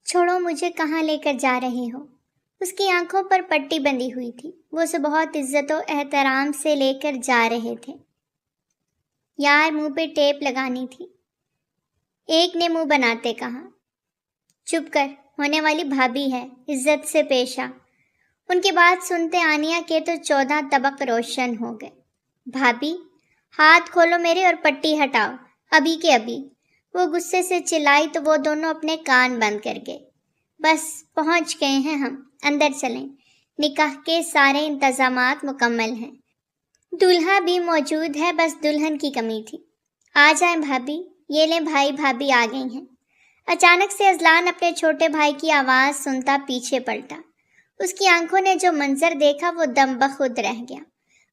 چھوڑو مجھے، کہاں لے کر جا رہے ہو؟ اس کی آنکھوں پر پٹی بندھی ہوئی تھی۔ وہ اسے بہت عزت و احترام سے لے کر جا رہے تھے۔ یار منہ پہ ٹیپ لگانی تھی، ایک نے منہ بناتے کہا۔ چپ کر، ہونے والی بھابھی ہے، عزت سے پیش آ۔ ان کی بات سنتے آنیہ کے تو 14 طبق روشن ہو گئے۔ بھابھی، ہاتھ کھولو میرے اور پٹی ہٹاؤ، ابھی کے ابھی۔ وہ غصے سے چلائی تو وہ دونوں اپنے کان بند کر گئے۔ بس پہنچ گئے ہیں ہم، اندر چلیں، نکاح کے سارے انتظامات مکمل ہیں، دولہا بھی موجود ہے، بس دلہن کی کمی تھی۔ آ جائیں بھابھی، یہ لیں بھائی بھابھی آ گئی ہیں۔ اچانک سے اذلان اپنے چھوٹے بھائی کی آواز سنتا پیچھے پلٹا۔ اس کی آنکھوں نے جو منظر دیکھا وہ دم بخود رہ گیا۔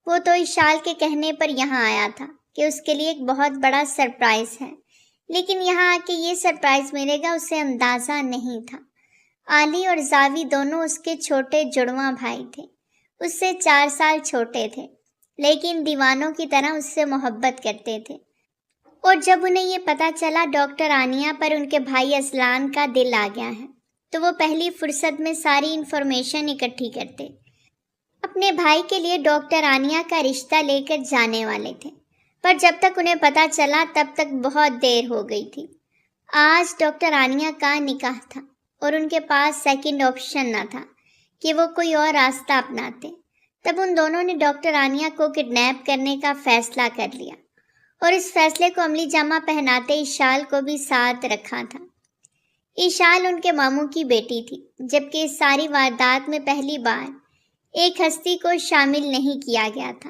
وہ تو اشال کے کہنے پر یہاں آیا تھا کہ اس کے لیے ایک بہت بڑا سرپرائز ہے، لیکن یہاں آ کے یہ سرپرائز ملے گا اسے اندازہ نہیں تھا۔ علی اور زاوی دونوں اس کے چھوٹے جڑواں بھائی تھے، اس سے 4 سال چھوٹے تھے، لیکن دیوانوں کی طرح اس سے محبت کرتے تھے۔ اور جب انہیں یہ پتا چلا ڈاکٹر آنیہ پر ان کے بھائی اذلان کا دل آ گیا ہے، تو وہ پہلی فرصت میں ساری انفارمیشن اکٹھی کرتے۔ اپنے بھائی کے لیے ڈاکٹر آنیہ کا رشتہ لے کر جانے والے تھے، پر جب تک انہیں پتا چلا تب تک بہت دیر ہو گئی تھی۔ آج ڈاکٹر آنیہ کا نکاح تھا اور ان کے پاس سیکنڈ آپشن نہ تھا کہ وہ کوئی اور راستہ اپناتے۔ تب ان دونوں نے ڈاکٹر آنیہ کو کڈنیپ کرنے کا فیصلہ کر لیا اور اس فیصلے کو عملی جامہ پہناتے اشال کو بھی ساتھ رکھا تھا۔ اشال ان کے ماموں کی بیٹی تھی، جبکہ اس ساری واردات میں پہلی بار ایک ہستی کو شامل نہیں کیا گیا تھا،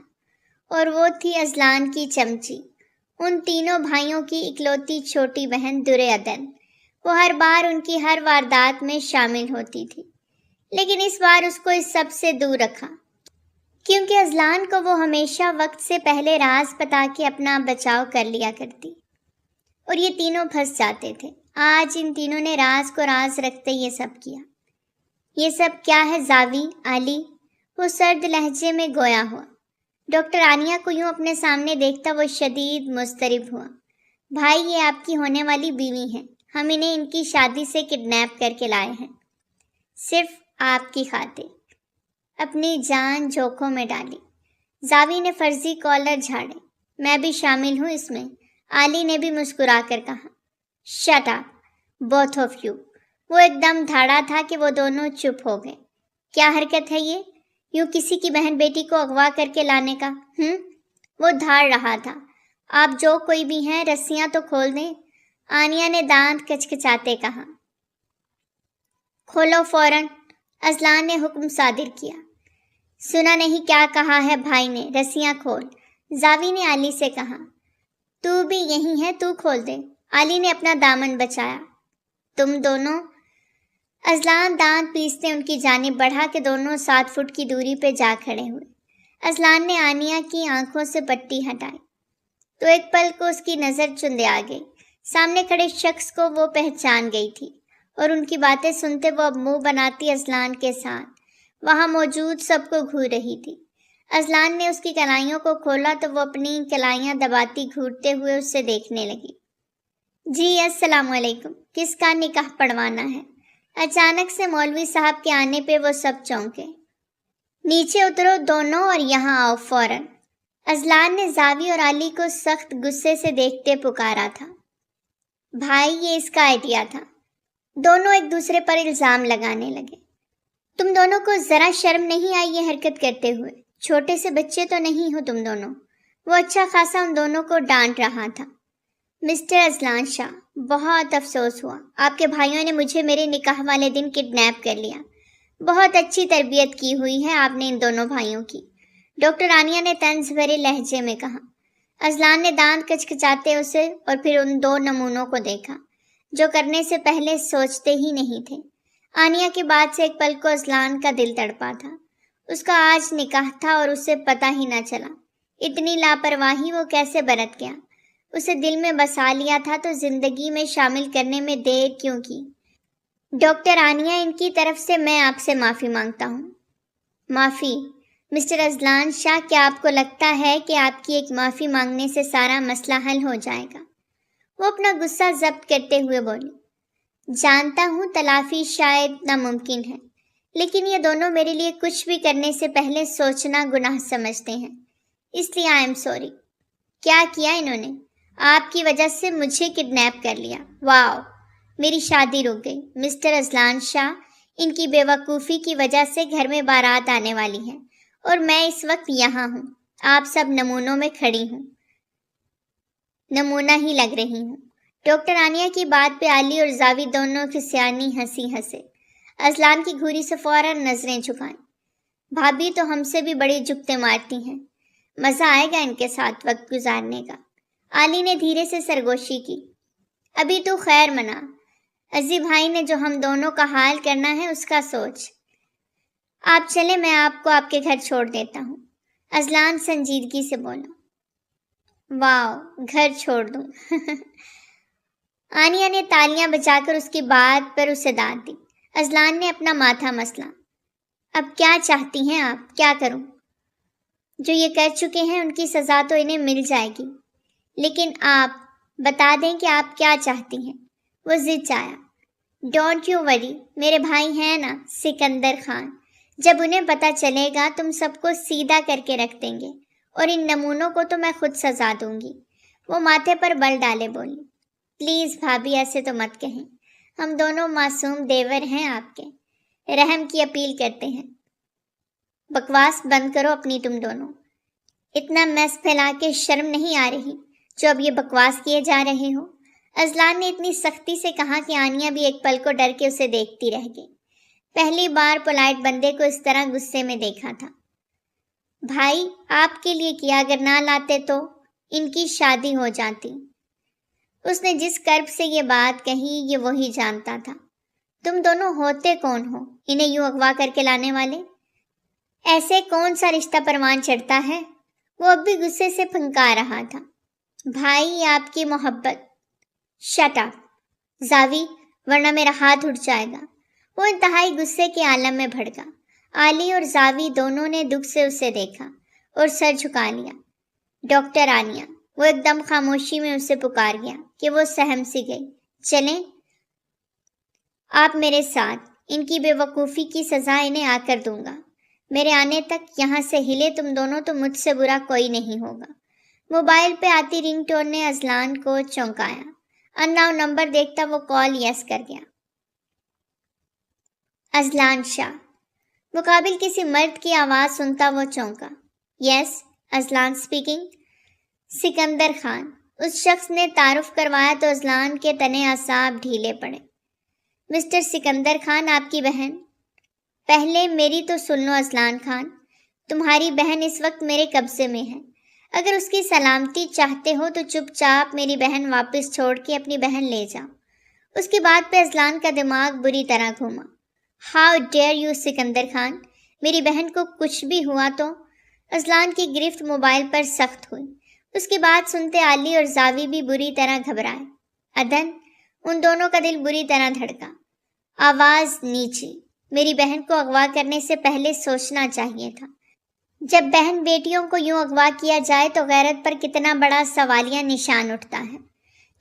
اور وہ تھی اذلان کی چمچی، ان تینوں بھائیوں کی اکلوتی چھوٹی بہن درِ عدن۔ وہ ہر بار ان کی ہر واردات میں شامل ہوتی تھی، لیکن اس بار اس کو اس سب سے دور رکھا، کیونکہ اذلان کو وہ ہمیشہ وقت سے پہلے راز بتا کے اپنا بچاؤ کر لیا کرتی، اور یہ تینوں پھنس جاتے تھے۔ آج ان تینوں نے راز کو راز رکھتے یہ سب کیا۔ یہ سب کیا ہے زاوی، علی؟ وہ سرد لہجے میں گویا ہوا۔ ڈاکٹر آنیہ کو یوں اپنے سامنے دیکھتا وہ شدید مضطرب ہوا۔ بھائی، یہ آپ کی ہونے والی بیوی ہیں، ہم انہیں ان کی شادی سے کڈنیپ کر کے لائے ہیں، صرف آپ کی خاطر۔ اپنی جان جوکھوں میں ڈالی۔ زاوی نے فرضی کالر جھاڑے۔ میں بھی شامل ہوں اس میں، علی نے بھی مسکرا کر کہا۔ Shut up both of you. وہ ایک دم دھاڑا تھا کہ وہ دونوں چپ ہو گئے۔ کیا حرکت ہے یہ، یوں کسی کی بہن بیٹی کو اغوا کر کے لانے کا؟ وہ دھاڑ رہا تھا۔ آپ جو کوئی بھی ہیں رسیاں تو کھول دیں، آنیہ نے دانت کچکچاتے کہا۔ کھولو فوراً، اذلان نے حکم صادر کیا۔ سنا نہیں کیا کہا ہے بھائی نے، رسیاں کھول، زاوی نے علی سے کہا۔ تو بھی یہی ہے، تو کھول دے، علی نے اپنا دامن بچایا۔ تم دونوں، اذلان دانت پیستے ان کی جانب بڑھا کے دونوں 7 فٹ کی دوری پہ جا کھڑے ہوئے۔ اذلان نے آنیہ کی آنکھوں سے پٹی ہٹائی تو ایک پل کو اس کی نظر چندے آ گئی۔ سامنے کھڑے شخص کو وہ پہچان گئی تھی، اور ان کی باتیں سنتے وہ اب منہ بناتی اذلان کے ساتھ وہاں موجود سب کو گھور رہی تھی۔ اذلان نے اس کی کلائیوں کو کھولا تو وہ اپنی کلائیاں دباتی گھورتے ہوئے اس سے دیکھنے لگی۔ جی السلام علیکم، کس کا نکاح پڑھوانا ہے؟ اچانک سے مولوی صاحب کے آنے پہ وہ سب چونکے۔ نیچے اترو دونوں اور یہاں آؤ فوراً، اذلان نے زاوی اور علی کو سخت غصے سے دیکھتے پکارا تھا۔ بھائی، یہ اس کا آئیڈیا تھا۔ دونوں ایک دوسرے پر الزام لگانے لگے۔ تم دونوں کو ذرا شرم نہیں آئی یہ حرکت کرتے ہوئے؟ چھوٹے سے بچے تو نہیں ہو تم دونوں؟ وہ اچھا خاصا ان دونوں کو ڈانٹ رہا تھا۔ مسٹر اذلان شاہ، بہت افسوس ہوا، آپ کے بھائیوں نے مجھے میرے نکاح والے دن کڈنیپ کر لیا۔ بہت اچھی تربیت کی ہوئی ہے آپ نے ان دونوں بھائیوں کی، ڈاکٹر آنیہ نے طنز بھرے لہجے میں کہا۔ اذلان نے دانت کچکچاتے اسے اور پھر ان 2 نمونوں کو دیکھا جو کرنے سے پہلے سوچتے ہی نہیں تھے۔ آنیہ کی بات سے ایک پل کو اذلان کا دل تڑپا تھا۔ اس کا آج نکاح تھا اور اسے پتہ ہی نہ چلا۔ اتنی لاپرواہی وہ کیسے برت گیا؟ اسے دل میں بسا لیا تھا تو زندگی میں شامل کرنے میں دیر کیوں کی؟ ڈاکٹر آنیہ، ان کی طرف سے میں آپ سے معافی مانگتا ہوں۔ معافی؟ مسٹر اذلان شاہ، کیا آپ کو لگتا ہے کہ آپ کی ایک معافی مانگنے سے سارا مسئلہ حل ہو جائے گا؟ وہ اپنا غصہ ضبط کرتے ہوئے بولی۔ جانتا ہوں تلافی شاید ناممکن ہے، لیکن یہ دونوں میرے لیے کچھ بھی کرنے سے پہلے سوچنا گناہ سمجھتے ہیں، اس لیے آئی ایم سوری۔ کیا کیا انہوں نے؟ آپ کی وجہ سے مجھے کڈنیپ کر لیا۔ واو، میری شادی رک گئی۔ مسٹر اذلان شاہ، ان کی بے وقوفی کی وجہ سے گھر میں بارات آنے والی ہے اور میں اس وقت یہاں ہوں۔ آپ سب نمونوں میں کھڑی ہوں، نمونہ ہی لگ رہی ہوں۔ ڈاکٹر عانیہ کی بات پہ علی اور زاوی دونوں کی سیانی ہنسی ہنسے۔ اذلان کی گھوری سے فوراً نظریں جھکائیں۔ بھابھی تو ہم سے بھی بڑی جگتے مارتی ہیں، مزہ آئے گا ان کے ساتھ وقت گزارنے کا۔ علی نے دھیرے سے سرگوشی کی۔ ابھی تو خیر منا، عزیز بھائی نے جو ہم دونوں کا حال کرنا ہے اس کا سوچ۔ آپ چلیں، میں آپ کو آپ کے گھر چھوڑ دیتا ہوں، اذلان سنجیدگی سے بولا۔ واو، گھر چھوڑ دوں آنیہ نے تالیاں بجا کر اس کی بات پر اسے داد دی۔ اذلان نے اپنا ماتھا مسلا۔ اب کیا چاہتی ہیں آپ؟ کیا کروں؟ جو یہ کر چکے ہیں ان کی سزا تو انہیں مل جائے گی، لیکن آپ بتا دیں کہ آپ کیا چاہتی ہیں۔ وہ ضد آیا۔ ڈونٹ یو وری، میرے بھائی ہیں نا سکندر خان، جب انہیں پتہ چلے گا تم سب کو سیدھا کر کے رکھ دیں گے، اور ان نمونوں کو تو میں خود سزا دوں گی۔ وہ ماتھے پر بل ڈالے بولی۔ پلیز بھابھی، ایسے تو مت کہیں، ہم دونوں معصوم دیور ہیں آپ کے، رحم کی اپیل کرتے ہیں۔ بکواس بند کرو اپنی تم دونوں، اتنا میس پھیلا کے شرم نہیں آ رہی جو اب یہ بکواس کیے جا رہے ہو؟ اذلان نے اتنی سختی سے کہا کہ آنیہ بھی ایک پل کو ڈر کے اسے دیکھتی رہ گئی۔ پہلی بار پولائٹ بندے کو اس طرح غصے میں دیکھا تھا۔ بھائی، آپ کے لیے کیا، اگر نہ لاتے تو ان کی شادی ہو جاتی۔ اس نے جس کرب سے یہ بات کہی یہ وہی جانتا تھا۔ تم دونوں ہوتے کون ہو انہیں یوں اغوا کر کے لانے والے؟ ایسے کون سا رشتہ پروان چڑھتا ہے؟ وہ اب بھی غصے سے پھنکا رہا تھا۔ بھائی، آپ کی محبت۔ شٹ اپ زاوی، ورنہ میرا ہاتھ اٹھ جائے گا۔ وہ انتہائی غصے کے عالم میں بھڑکا۔ علی اور زاوی دونوں نے دکھ سے اسے دیکھا اور سر جھکا لیا۔ ڈاکٹر عانیہ، وہ ایک دم خاموشی میں اسے پکار گیا کہ وہ سہم سی گئی۔ چلیں آپ میرے ساتھ، ان کی بے وقوفی کی سزا انہیں آ کر دوں گا۔ میرے آنے تک یہاں سے ہلے تم دونوں تو مجھ سے برا کوئی نہیں ہوگا۔ موبائل پہ آتی رنگ ٹون نے اذلان کو چونکایا۔ انناؤن نمبر دیکھتا وہ کال یس کر گیا۔ اذلان شاہ۔ مقابل کسی مرد کی آواز سنتا وہ چونکا۔ یس، اذلان سپیکنگ۔ سکندر خان۔ اس شخص نے تعارف کروایا تو اذلان کے تنے اعصاب ڈھیلے پڑے۔ مسٹر سکندر خان، آپ کی بہن۔ پہلے میری تو سن لو اذلان خان، تمہاری بہن اس وقت میرے قبضے میں ہے۔ اگر اس کی سلامتی چاہتے ہو تو چپ چاپ میری بہن واپس چھوڑ کے اپنی بہن لے جاؤ۔ اس کی بات پہ اذلان کا دماغ بری طرح گھوما۔ How dare you Sikandar Khan, میری بہن کو کچھ بھی ہوا تو؟ اذلان کی گرفت موبائل پر سخت ہوئی۔ اس کی بات سنتے علی اور زاوی بھی بری طرح گھبرائے۔ عدن، ان دونوں کا دل بری طرح دھڑکا۔ آواز نیچی۔ میری بہن کو اغوا کرنے سے پہلے سوچنا چاہیے تھا۔ جب بہن بیٹیوں کو یوں اغوا کیا جائے تو غیرت پر کتنا بڑا سوالیہ نشان اٹھتا ہے۔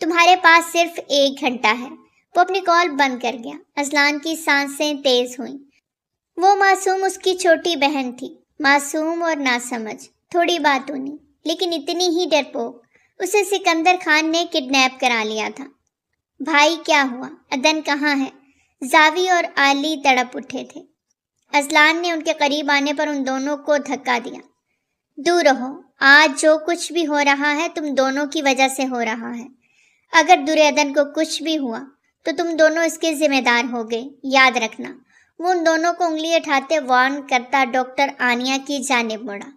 تمہارے پاس صرف 1 گھنٹہ ہے۔ وہ اپنی کال بند کر گیا۔ اذلان کی سانسیں تیز ہوئیں۔ وہ معصوم اس کی چھوٹی بہن تھی، معصوم اور ناسمجھ، تھوڑی باتونی، لیکن اتنی ہی ڈرپوک۔ اسے سکندر خان نے کڈنیپ کرا لیا تھا۔ بھائی، کیا ہوا؟ عدن کہاں ہے؟ زاوی اور علی تڑپ اٹھے تھے۔ اذلان نے ان کے قریب آنے پر ان دونوں کو دھکا دیا۔ دور رہو، آج جو کچھ بھی ہو رہا ہے تم دونوں کی وجہ سے ہو رہا ہے۔ اگر دریادن کو کچھ بھی ہوا تو تم دونوں اس کے ذمہ دار ہوگے، یاد رکھنا۔ وہ ان دونوں کو انگلی اٹھاتے وارن کرتا ڈاکٹر عانیہ کی جانب مڑا۔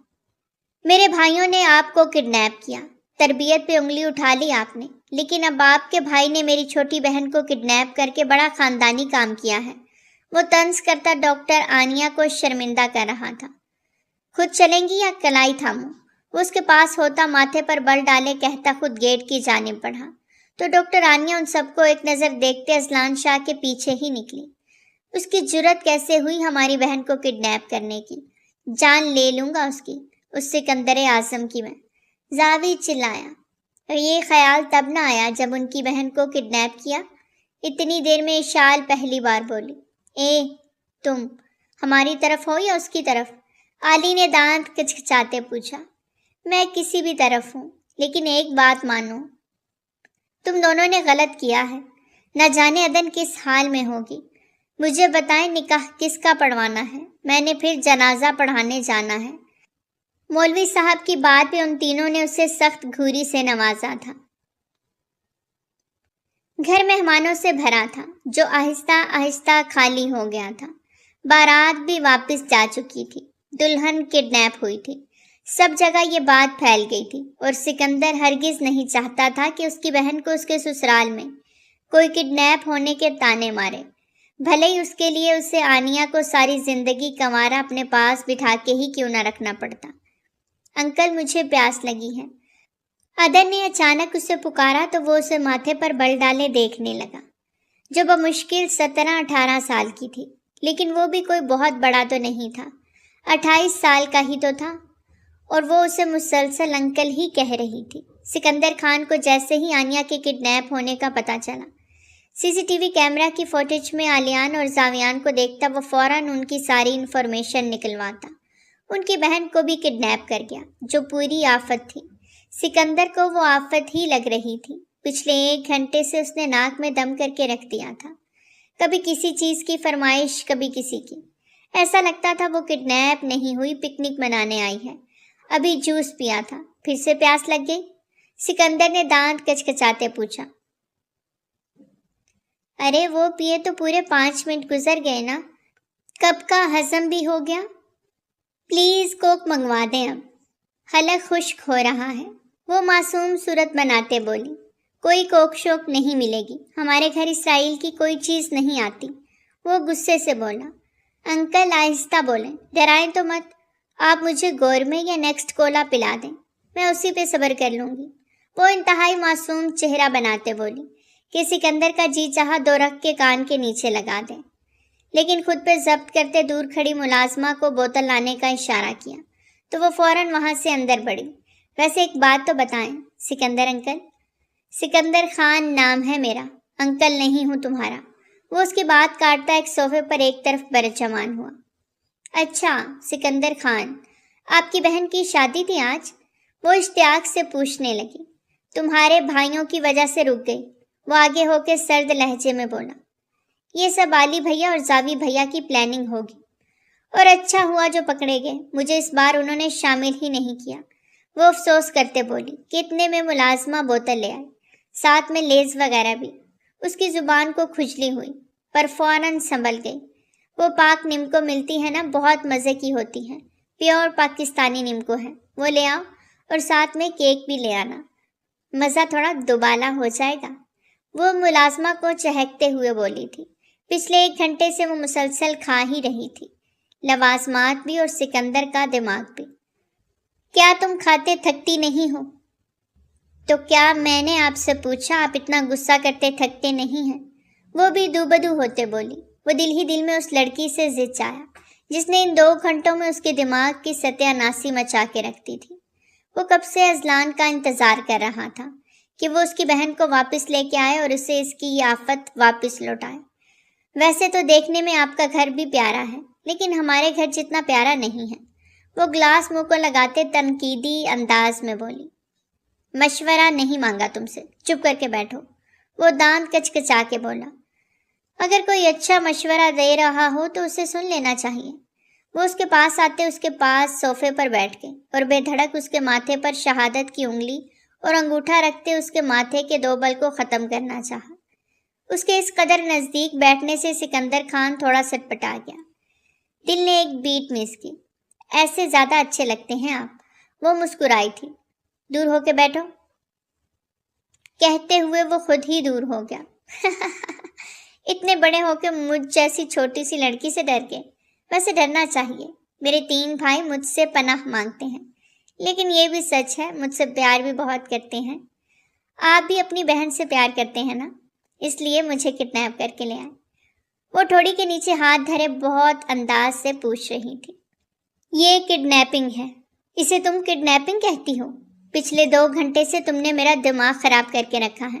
میرے بھائیوں نے آپ کو کڈنیپ کیا، تربیت پہ انگلی اٹھا لی آپ نے، لیکن اب آپ کے بھائی نے میری چھوٹی بہن کو کڈنیپ کر کے بڑا خاندانی کام کیا ہے۔ وہ طنز کرتا ڈاکٹر عانیہ کو شرمندہ کر رہا تھا۔ خود چلیں گی یا کلائی تھاموں؟ وہ اس کے پاس ہوتا ماتھے پر بل ڈالے کہتا خود گیٹ کی جانب بڑھا تو ڈاکٹر عانیہ ان سب کو ایک نظر دیکھتے اذلان شاہ کے پیچھے ہی نکلی۔ اس کی جرت کیسے ہوئی ہماری بہن کو کڈنیپ کرنے کی؟ جان لے لوں گا اس کی، اس سکندر اعظم کی میں۔ زاوی چلایا۔ اور یہ خیال تب نہ آیا جب ان کی بہن کو کڈنیپ کیا؟ اتنی دیر میں اشال پہلی بار بولی۔ اے تم ہماری طرف ہو یا اس کی طرف؟ علی نے دانت کچکچاتے پوچھا۔ میں کسی بھی طرف ہوں، لیکن ایک بات مانو، تم دونوں نے غلط کیا ہے۔ نہ جانے عدن کس حال میں ہوگی۔ مجھے بتائیں نکاح کس کا پڑھوانا ہے؟ میں نے پھر جنازہ پڑھانے جانا ہے۔ مولوی صاحب کی بات پہ ان تینوں نے اسے سخت گھوری سے نوازا تھا۔ گھر مہمانوں سے بھرا تھا جو آہستہ آہستہ خالی ہو گیا تھا۔ بارات بھی واپس جا چکی تھی، دلہن کڈنیپ ہوئی تھی، سب جگہ یہ بات پھیل گئی تھی، اور سکندر ہرگز نہیں چاہتا تھا کہ اس کی بہن کو اس کے سسرال میں کوئی کڈنیپ ہونے کے تانے مارے، بھلے ہی اس کے لیے اسے آنیہ کو ساری زندگی کنوارا اپنے پاس بٹھا کے ہی کیوں نہ رکھنا پڑتا۔ انکل مجھے پیاس لگی ہے۔ عدن نے اچانک اسے پکارا تو وہ اسے ماتھے پر بل ڈالے دیکھنے لگا، جو بمشکل 17-18 سال کی تھی، لیکن وہ بھی کوئی بہت بڑا تو نہیں تھا، 28 سال کا ہی تو تھا، اور وہ اسے مسلسل انکل ہی کہہ رہی تھی۔ سکندر خان کو جیسے ہی آنیہ کے کڈنیپ ہونے کا پتہ چلا، سی سی ٹی وی کیمرہ کی فوٹیج میں علیان اور زاویان کو دیکھتا وہ فوراً ان کی ساری انفارمیشن نکلواتا۔ ان کی بہن کو بھی کڈنیپ کر گیا، جو پوری آفت تھی۔ سکندر کو وہ آفت ہی لگ رہی تھی۔ پچھلے 1 گھنٹے سے اس نے ناک میں دم کر کے رکھ دیا تھا، کبھی کسی چیز کی فرمائش، کبھی کسی کی۔ ایسا لگتا تھا وہ کڈنیپ نہیں ہوئی، پکنک منانے آئی ہے۔ ابھی جوس پیا تھا، پھر سے پیاس لگ گئی؟ سکندر نے دانت کچکچاتے پوچھا۔ ارے وہ پیے تو پورے 5 منٹ گزر گئے نا، کب کا ہضم بھی ہو گیا۔ پلیز کوک منگوا دیں اب، حلق خشک ہو رہا ہے۔ وہ معصوم صورت بناتے بولی۔ کوئی کوک شوک نہیں ملے گی، ہمارے گھر اسرائیل کی کوئی چیز نہیں آتی۔ وہ غصے سے بولا۔ انکل آہستہ بولیں، ڈرائیں تو مت، آپ مجھے گورمے یا نیکسٹ کولا پلا دیں، میں اسی پہ صبر کر لوں گی۔ وہ انتہائی معصوم چہرہ بناتے بولی کہ سکندر کا جی چاہا 2 رکھ کے کان کے نیچے لگا دیں، لیکن خود پہ ضبط کرتے دور کھڑی ملازمہ کو بوتل لانے کا اشارہ کیا تو وہ فوراً وہاں سے اندر بڑھی۔ ویسے ایک بات تو بتائیں سکندر انکل۔ سکندر خان نام ہے میرا، انکل نہیں ہوں تمہارا۔ وہ اس کی بات کاٹتا ایک صوفے پر ایک طرف برجمان ہوا۔ اچھا سکندر خان، آپ کی بہن کی شادی تھی آج؟ وہ اشتیاق سے پوچھنے لگی۔ تمہارے بھائیوں کی وجہ سے رک گئی، وہ آگے ہو کے سرد لہجے میں بولا۔ یہ سب علی بھیا اور زاوی بھیا کی پلاننگ ہوگی، اور اچھا ہوا جو پکڑے گئے، مجھے اس بار انہوں نے شامل ہی نہیں کیا۔ وہ افسوس کرتے بولی کہ اتنے میں ملازمہ بوتل لے آئی، ساتھ میں لیز وغیرہ بھی۔ اس کی زبان کو کھجلی ہوئی، پر فوراً سنبھل گئی۔ وہ پاک نمکو ملتی ہے نا، بہت مزے کی ہوتی ہے، پیور پاکستانی نمکو ہے، وہ لے آؤ، اور ساتھ میں کیک بھی لے آنا، مزہ تھوڑا دوبالا ہو جائے گا۔ وہ ملازمہ کو چہکتے ہوئے بولی تھی۔ پچھلے 1 گھنٹے سے وہ مسلسل کھا ہی رہی تھی، لوازمات بھی اور سکندر کا دماغ بھی۔ کیا تم کھاتے تھکتی نہیں ہو؟ تو کیا میں نے آپ سے پوچھا، آپ اتنا غصہ کرتے تھکتے نہیں ہیں؟ وہ بھی دوبدو ہوتے بولی۔ وہ دل ہی دل میں اس لڑکی سے ضد چاہا جس نے ان 2 گھنٹوں میں اس کے دماغ کی ستیہ ناسی مچا کے رکھتی تھی۔ وہ کب سے اذلان کا انتظار کر رہا تھا کہ وہ اس کی بہن کو واپس لے کے آئے اور اسے اس کی یہ آفت واپس لوٹائے۔ ویسے تو دیکھنے میں آپ کا گھر بھی پیارا ہے، لیکن ہمارے گھر جتنا پیارا نہیں ہے۔ وہ گلاس منہ کو لگاتے تنقیدی انداز میں بولی۔ مشورہ نہیں مانگا تم سے، چپ کر کے بیٹھو۔ وہ دانت کچکچا کے بولا۔ اگر کوئی اچھا مشورہ دے رہا ہو تو اسے سن لینا چاہیے۔ وہ اس کے پاس آتے اس کے پاس صوفے پر بیٹھ گئے اور بے دھڑک اس کے ماتھے پر شہادت کی انگلی اور انگوٹھا رکھتے اس کے ماتھے کے 2 بل کو ختم کرنا چاہا۔ اس کے اس قدر نزدیک بیٹھنے سے سکندر خان تھوڑا سٹپٹا گیا۔ دل نے ایک بیٹ مس کی۔ ایسے زیادہ اچھے لگتے ہیں آپ۔ وہ مسکرائی تھی۔ دور ہو کے بیٹھو، کہتے ہوئے وہ خود ہی دور ہو گیا۔ اتنے بڑے ہو کے مجھ جیسی چھوٹی سی لڑکی سے ڈر گئے؟ ویسے ڈرنا چاہیے، میرے 3 بھائی مجھ سے پناہ مانگتے ہیں، لیکن یہ بھی سچ ہے مجھ سے پیار بھی بہت کرتے ہیں۔ آپ بھی اپنی بہن سے پیار کرتے ہیں نا، اس لیے مجھے کڈنیپ کر کے لے آئے۔ وہ ٹھوڑی کے نیچے ہاتھ دھرے بہت انداز سے پوچھ رہی تھی۔ یہ کڈنیپنگ ہے، اسے تم کڈنیپنگ کہتی ہو؟ پچھلے 2 گھنٹے سے تم نے میرا دماغ خراب کر کے رکھا ہے۔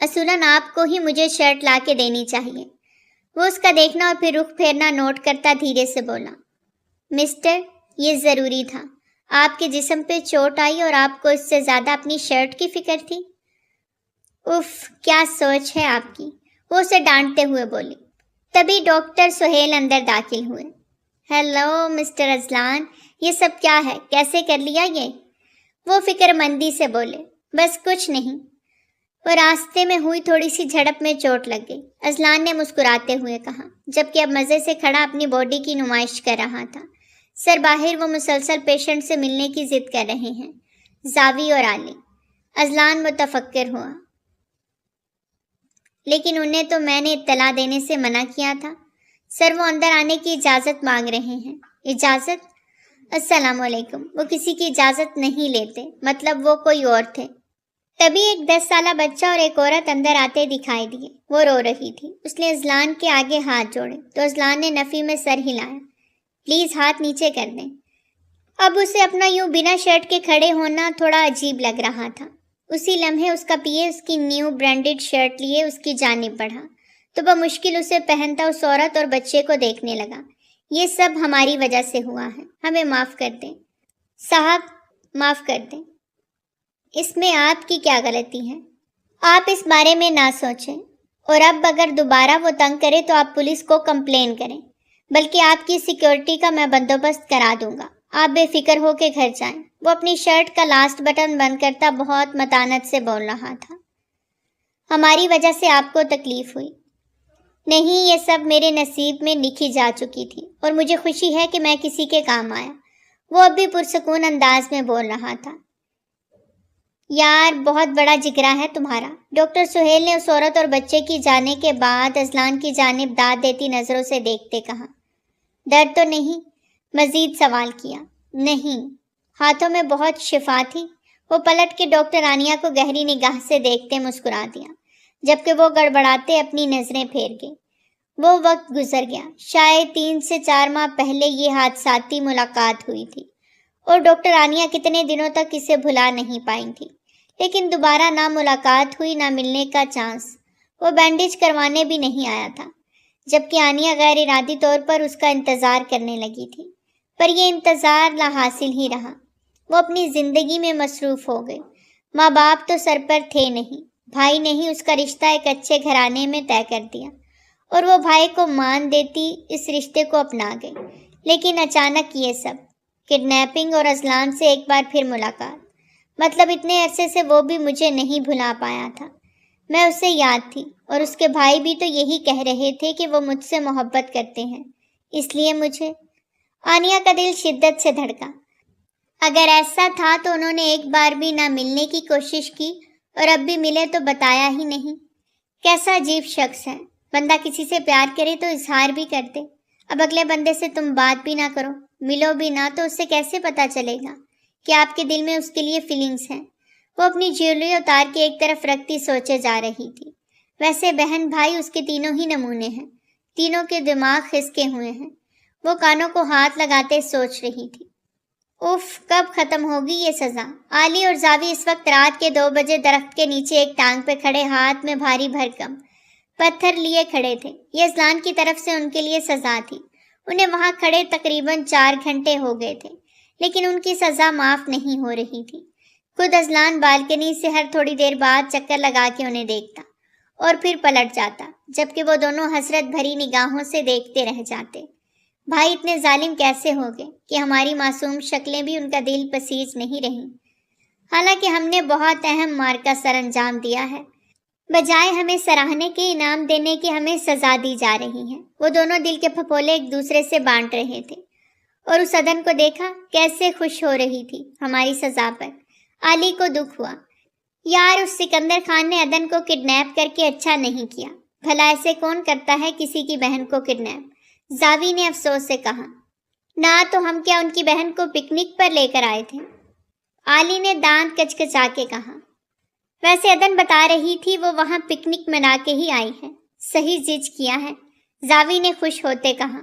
اصولاً آپ کو ہی مجھے شرٹ لا کے دینی چاہیے۔ وہ اس کا دیکھنا اور پھر رخ پھیرنا نوٹ کرتا دھیرے سے بولا، مسٹر، یہ ضروری تھا۔ آپ کے جسم پہ چوٹ آئی اور آپ کو اس سے زیادہ اپنی شرٹ کی فکر تھی۔ اف، کیا سوچ ہے آپ کی، وہ اسے ڈانٹتے ہوئے بولی۔ تبھی ڈاکٹر سہیل اندر داخل ہوئے۔ ہیلو مسٹر اذلان، یہ سب کیا ہے، کیسے کر لیا یہ؟ وہ فکر مندی سے بولے۔ بس کچھ نہیں، وہ راستے میں ہوئی تھوڑی سی جھڑپ میں چوٹ لگ گئی، اذلان نے مسکراتے ہوئے کہا، جبکہ اب مزے سے کھڑا اپنی باڈی کی نمائش کر رہا تھا۔ سر باہر وہ مسلسل پیشنٹ سے ملنے کی ضد کر رہے ہیں، زاوی اور علی۔ اذلان متفکر ہوا، لیکن انہیں تو میں نے اطلاع دینے سے منع کیا تھا۔ سر وہ اندر آنے کی اجازت مانگ رہے ہیں۔ اجازت؟ السلام علیکم۔ وہ کسی کی اجازت نہیں لیتے، مطلب وہ کوئی اور تھے۔ تبھی ایک 10 سالہ بچہ اور ایک عورت اندر آتے دکھائی دیے۔ وہ رو رہی تھی۔ اس نے اذلان کے آگے ہاتھ جوڑے تو اذلان نے نفی میں سر ہلایا۔ پلیز ہاتھ نیچے کر دیں۔ اب اسے اپنا یوں بنا شرٹ کے کھڑے ہونا تھوڑا عجیب لگ رہا تھا۔ اسی لمحے اس کا پیے اس کی نیو برانڈڈ شرٹ لیے اس کی جانب بڑھا تو بمشکل اسے پہنتا اس عورت اور بچے کو دیکھنے لگا۔ یہ سب ہماری وجہ سے ہوا ہے، ہمیں معاف کر دیں صاحب، معاف کر دیں۔ اس میں آپ کی کیا غلطی ہے؟ آپ اس بارے میں نہ سوچیں، اور اب اگر دوبارہ وہ تنگ کرے تو آپ پولیس کو کمپلین کریں، بلکہ آپ کی سیکیورٹی کا میں بندوبست کرا دوں گا۔ آپ بے فکر ہو کے گھر جائیں۔ وہ اپنی شرٹ کا لاسٹ بٹن بند کرتا بہت متانت سے بول رہا تھا۔ ہماری وجہ سے آپ کو تکلیف ہوئی؟ نہیں، یہ سب میرے نصیب میں لکھی جا چکی تھی، اور مجھے خوشی ہے کہ میں کسی کے کام آیا۔ وہ اب بھی پرسکون انداز میں بول رہا تھا۔ یار، بہت بڑا جگرا ہے تمہارا۔ ڈاکٹر سہیل نے اس عورت اور بچے کی جانے کے بعد اذلان کی جانب داد دیتی نظروں سے دیکھتے کہا، درد تو نہیں؟ مزید سوال کیا۔ نہیں۔ ہاتھوں میں بہت شفا تھی؟ وہ پلٹ کے ڈاکٹر آنیہ کو گہری نگاہ سے دیکھتے مسکرا دیا، جبکہ وہ گڑبڑاتے اپنی نظریں پھیر گئے۔ وہ وقت گزر گیا، شاید 3 سے 4 ماہ پہلے یہ حادثاتی ملاقات ہوئی تھی، اور ڈاکٹر آنیہ کتنے دنوں تک اسے بھلا نہیں پائی تھی، لیکن دوبارہ نہ ملاقات ہوئی نہ ملنے کا چانس۔ وہ بینڈیج کروانے بھی نہیں آیا تھا، جبکہ آنیہ غیر ارادی طور پر اس کا انتظار کرنے لگی تھی، پر یہ انتظار لا حاصل ہی رہا۔ وہ اپنی زندگی میں مصروف ہو گئی۔ ماں باپ تو سر پر تھے نہیں، بھائی نے ہی اس کا رشتہ ایک اچھے گھرانے میں طے کر دیا، اور وہ بھائی کو مان دیتی اس رشتے کو اپنا گئی۔ لیکن اچانک یہ سب، کڈنیپنگ اور اذلان سے ایک بار پھر ملاقات، مطلب اتنے عرصے سے وہ بھی مجھے نہیں بھلا پایا تھا۔ میں اسے یاد تھی، اور اس کے بھائی بھی تو یہی کہہ رہے تھے کہ وہ مجھ سے محبت کرتے ہیں، اس لیے مجھے… آنیہ کا دل شدت سے دھڑکا۔ اگر ایسا تھا تو انہوں نے ایک بار بھی نہ ملنے کی کوشش کی، اور اب بھی ملے تو بتایا ہی نہیں۔ کیسا عجیب شخص ہے، بندہ کسی سے پیار کرے تو اظہار بھی کرتے۔ اب اگلے بندے سے تم بات بھی نہ کرو، ملو بھی نہ، تو اسے کیسے پتا چلے گا کہ آپ کے دل میں اس کے لیے فیلنگز ہیں؟ وہ اپنی جیولری اتار کے ایک طرف رکھتی سوچے جا رہی تھی۔ ویسے بہن بھائی اس کے تینوں ہی نمونے ہیں، تینوں کے دماغ خسکے ہوئے ہیں۔ وہ کانوں کو ہاتھ لگاتے سوچ رہی تھی، اف، کب ختم ہوگی یہ سزا؟ علی اور زاوی اس وقت رات کے 2 بجے درخت کے نیچے ایک ٹانگ پہ کھڑے، ہاتھ میں بھاری بھرکم پتھر لیے کھڑے تھے۔ یہ اذلان کی طرف سے ان کے لیے سزا تھی۔ انہیں وہاں کھڑے تقریباً 4 گھنٹے ہو گئے تھے، لیکن ان کی سزا معاف نہیں ہو رہی تھی۔ خود اذلان بالکنی سے ہر تھوڑی دیر بعد چکر لگا کے انہیں دیکھتا اور پھر پلٹ جاتا، جبکہ وہ دونوں حسرت بھری نگاہوں سے دیکھتے رہ جاتے۔ بھائی اتنے ظالم کیسے ہو گئے کہ ہماری معصوم شکلیں بھی ان کا دل پسیج نہیں رہیں؟ حالانکہ ہم نے بہت اہم مارکا سر انجام دیا ہے، بجائے ہمیں سراہنے کے انعام دینے کی ہمیں سزا دی جا رہی ہے۔ وہ دونوں دل کے پھپھولے ایک دوسرے سے بانٹ رہے تھے، اور اس عدن کو دیکھا کیسے خوش ہو رہی تھی ہماری سزا پر۔ علی کو دکھ ہوا، یار اس سکندر خان نے عدن کو کڈنیپ کر کے اچھا نہیں کیا، بھلا ایسے کون کرتا ہے کسی کی بہن کو کڈنیپ؟ زاوی نے افسوس سے کہا، نہ تو ہم کیا ان کی بہن کو پکنک پر لے کر آئے تھے؟ علی نے دانت کچکچا کے کہا، ویسے عدن بتا رہی تھی وہ وہاں پکنک منا کے ہی آئی ہے۔ صحیح جج کیا ہے، زاوی نے خوش ہوتے کہا۔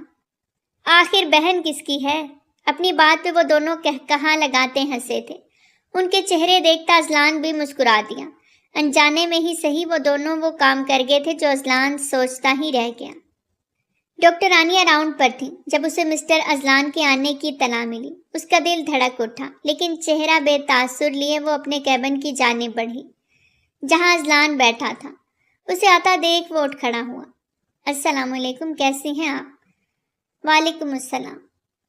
آخر بہن کس کی ہے؟ اپنی بات پہ وہ دونوں کہاں لگاتے ہنسے تھے۔ ان کے چہرے دیکھتا اذلان بھی مسکرا دیا۔ انجانے میں ہی صحیح وہ دونوں وہ کام کر گئے تھے جو اذلان سوچتا ہی رہ گیا۔ ڈاکٹر رانیہ راؤنڈ پر تھی جب اسے مسٹر اذلان کے آنے کی اطلاع ملی۔ اس کا دل دھڑک اٹھا، لیکن چہرہ بے تاثر لیے وہ اپنے کیبن کی جانب بڑھی جہاں اذلان بیٹھا تھا۔ اسے آتا دیکھ وہ اٹھ کھڑا ہوا۔ السلام علیکم، کیسی ہیں آپ؟ وعلیکم السلام۔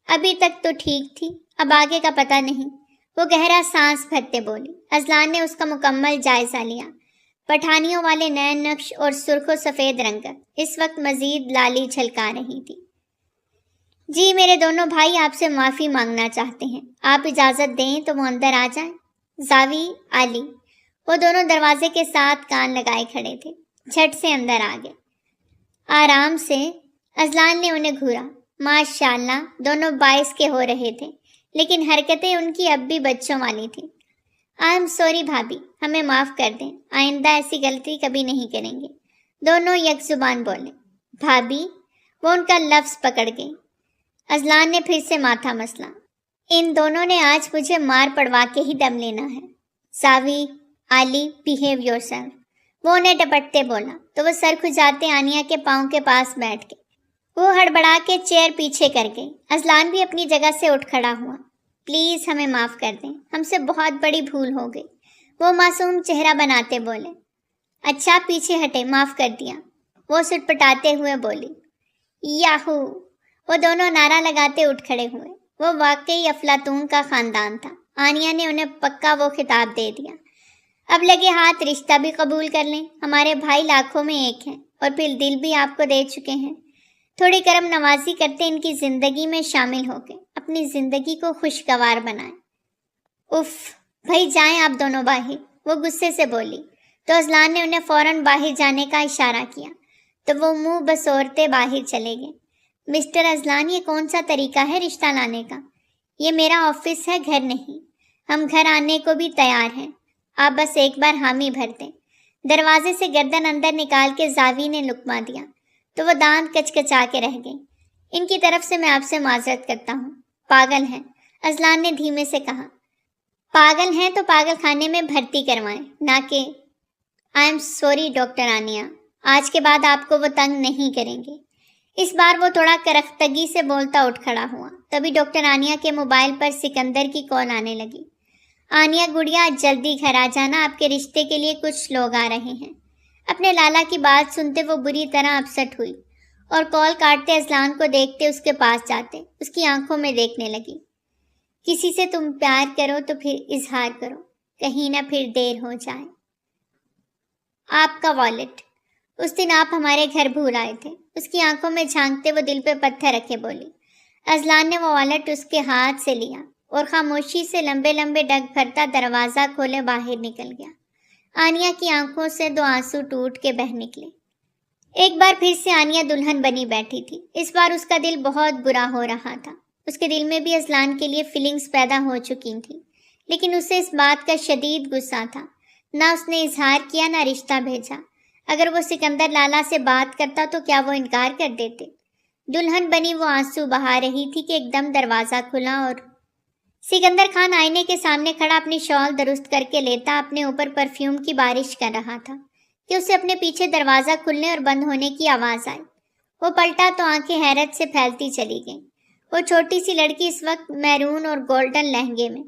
ابھی تک تو ٹھیک تھی، اب آگے کا پتہ نہیں، وہ گہرا سانس بھرتے بولی۔ اذلان نے اس کا مکمل جائزہ لیا۔ پٹھانیوں والے نئے نقش اور سرخ و سفید رنگت اس وقت مزید لالی جھلکا رہی تھی۔ جی میرے دونوں بھائی آپ سے معافی مانگنا چاہتے ہیں، آپ اجازت دیں تو وہ اندر آ جائیں۔ زاوی، علی، وہ دونوں دروازے کے ساتھ کان لگائے کھڑے تھے، جھٹ سے اندر آ گئے۔ آرام سے اذلان نے انہیں گھورا۔ ماشاءاللہ دونوں 22 کے ہو رہے تھے، لیکن حرکتیں ان کی اب بھی بچوں والی تھیں۔ آئی ایم سوری بھابھی، ہمیں معاف کر دیں، آئندہ ایسی غلطی کبھی نہیں کریں گے۔ دونوں یک زبان بولے۔ بھابھی، وہ ان کا لفظ پکڑ گئی۔ اذلان نے پھر سے ماتھا مسلا۔ ان دونوں نے آج مجھے مار پڑوا کے ہی دم لینا ہے۔ زاوی، علی، بیہیو یور سیلف، وہ انہیں ڈپٹتے بولا تو وہ سر کھجاتے آنیہ کے پاؤں کے پاس بیٹھ گئے۔ وہ ہڑبڑا کے چیئر پیچھے کر گئی۔ اذلان بھی اپنی جگہ سے اٹھ کھڑا ہوا۔ پلیز ہمیں معاف کر دیں، ہم سے بہت بڑی بھول ہو گئی، وہ معصوم چہرہ بناتے بولے۔ اچھا پیچھے ہٹے، معاف کر دیا، وہ سٹپٹاتے ہوئے بولی۔ یاہو، وہ دونوں نعرہ لگاتے اٹھ کھڑے ہوئے۔ وہ واقعی افلاطون کا خاندان تھا۔ آنیہ نے انہیں پکا وہ خطاب دے دیا۔ اب لگے ہاتھ رشتہ بھی قبول کر لیں، ہمارے بھائی لاکھوں میں ایک ہیں، اور پھر دل بھی آپ کو دے چکے ہیں۔ تھوڑی کرم نوازی کرتے ان کی زندگی میں شامل ہو کے اپنی زندگی کو خوشگوار بنائیں۔ اف، بھائی جائیں آپ دونوں باہر، وہ غصے سے بولی تو اذلان نے انہیں فوراً باہر جانے کا اشارہ کیا تو وہ منہ بسورتے باہر چلے گئے۔ مسٹر اذلان، یہ کون سا طریقہ ہے رشتہ لانے کا؟ یہ میرا آفس ہے، گھر نہیں۔ ہم گھر آنے کو بھی تیار ہیں، آپ بس ایک بار حامی بھر دیں۔ دروازے سے گردن اندر نکال کے زاوی نے لقمہ دیا تو وہ دانت کچکچا کے رہ گئی۔ ان کی طرف سے میں آپ سے معذرت کرتا ہوں، پاگل ہیں، اذلان نے دھیمے سے کہا۔ پاگل ہیں تو پاگل خانے میں بھرتی کروائیں، نہ کہ… I am sorry doctor Aniya, آج کے بعد آپ کو وہ تنگ نہیں کریں گے۔ اس بار وہ تھوڑا کرختگی سے بولتا اٹھ کھڑا ہوا۔ تبھی ڈاکٹر آنیہ کے موبائل پر سکندر کی کال آنے لگی۔ آنیہ گڑیا، جلدی گھر آ جانا، آپ کے رشتے کے لیے کچھ لوگ آ رہے ہیں۔ اپنے لالا کی بات سنتے وہ بری طرح اپسٹ ہوئی اور کال کاٹتے اذلان کو دیکھتے اس کے پاس جاتے اس کی آنکھوں میں دیکھنے لگی۔ کسی سے تم پیار کرو تو پھر اظہار کرو، کہیں نہ پھر دیر ہو جائے۔ آپ کا والٹ، اس دن آپ ہمارے گھر بھول آئے تھے، اس کی آنکھوں میں جھانکتے وہ دل پہ پتھر رکھے بولی۔ اذلان نے وہ والٹ اس کے ہاتھ سے لیا اور خاموشی سے لمبے لمبے ڈگ بھرتا دروازہ کھولے باہر نکل گیا۔ آنیہ کی آنکھوں سے 2 آنسو ٹوٹ کے بہہ نکلے۔ ایک بار پھر سے آنیہ دلہن بنی بیٹھی تھی۔ اس بار اس کا دل بہت برا ہو رہا تھا۔ اس کے دل میں بھی اذلان کے لیے فیلنگز پیدا ہو چکی تھیں، لیکن اسے اس بات کا شدید غصہ تھا۔ نہ اس نے اظہار کیا، نہ رشتہ بھیجا۔ اگر وہ سکندر لالا سے بات کرتا تو کیا وہ انکار کر دیتے؟ دلہن بنی وہ آنسو بہا رہی تھی کہ ایک دم دروازہ کھلا اور سکندر خان آئینے کے سامنے کھڑا اپنی شال درست کر کے لیتا اپنے اوپر پرفیوم کی بارش کر رہا تھا کہ اسے اپنے پیچھے دروازہ کھلنے اور بند ہونے کی آواز آئی۔ وہ پلٹا تو آنکھیں حیرت سے پھیلتی چلی گئیں۔ وہ چھوٹی سی لڑکی اس وقت میرون اور گولڈن لہنگے میں،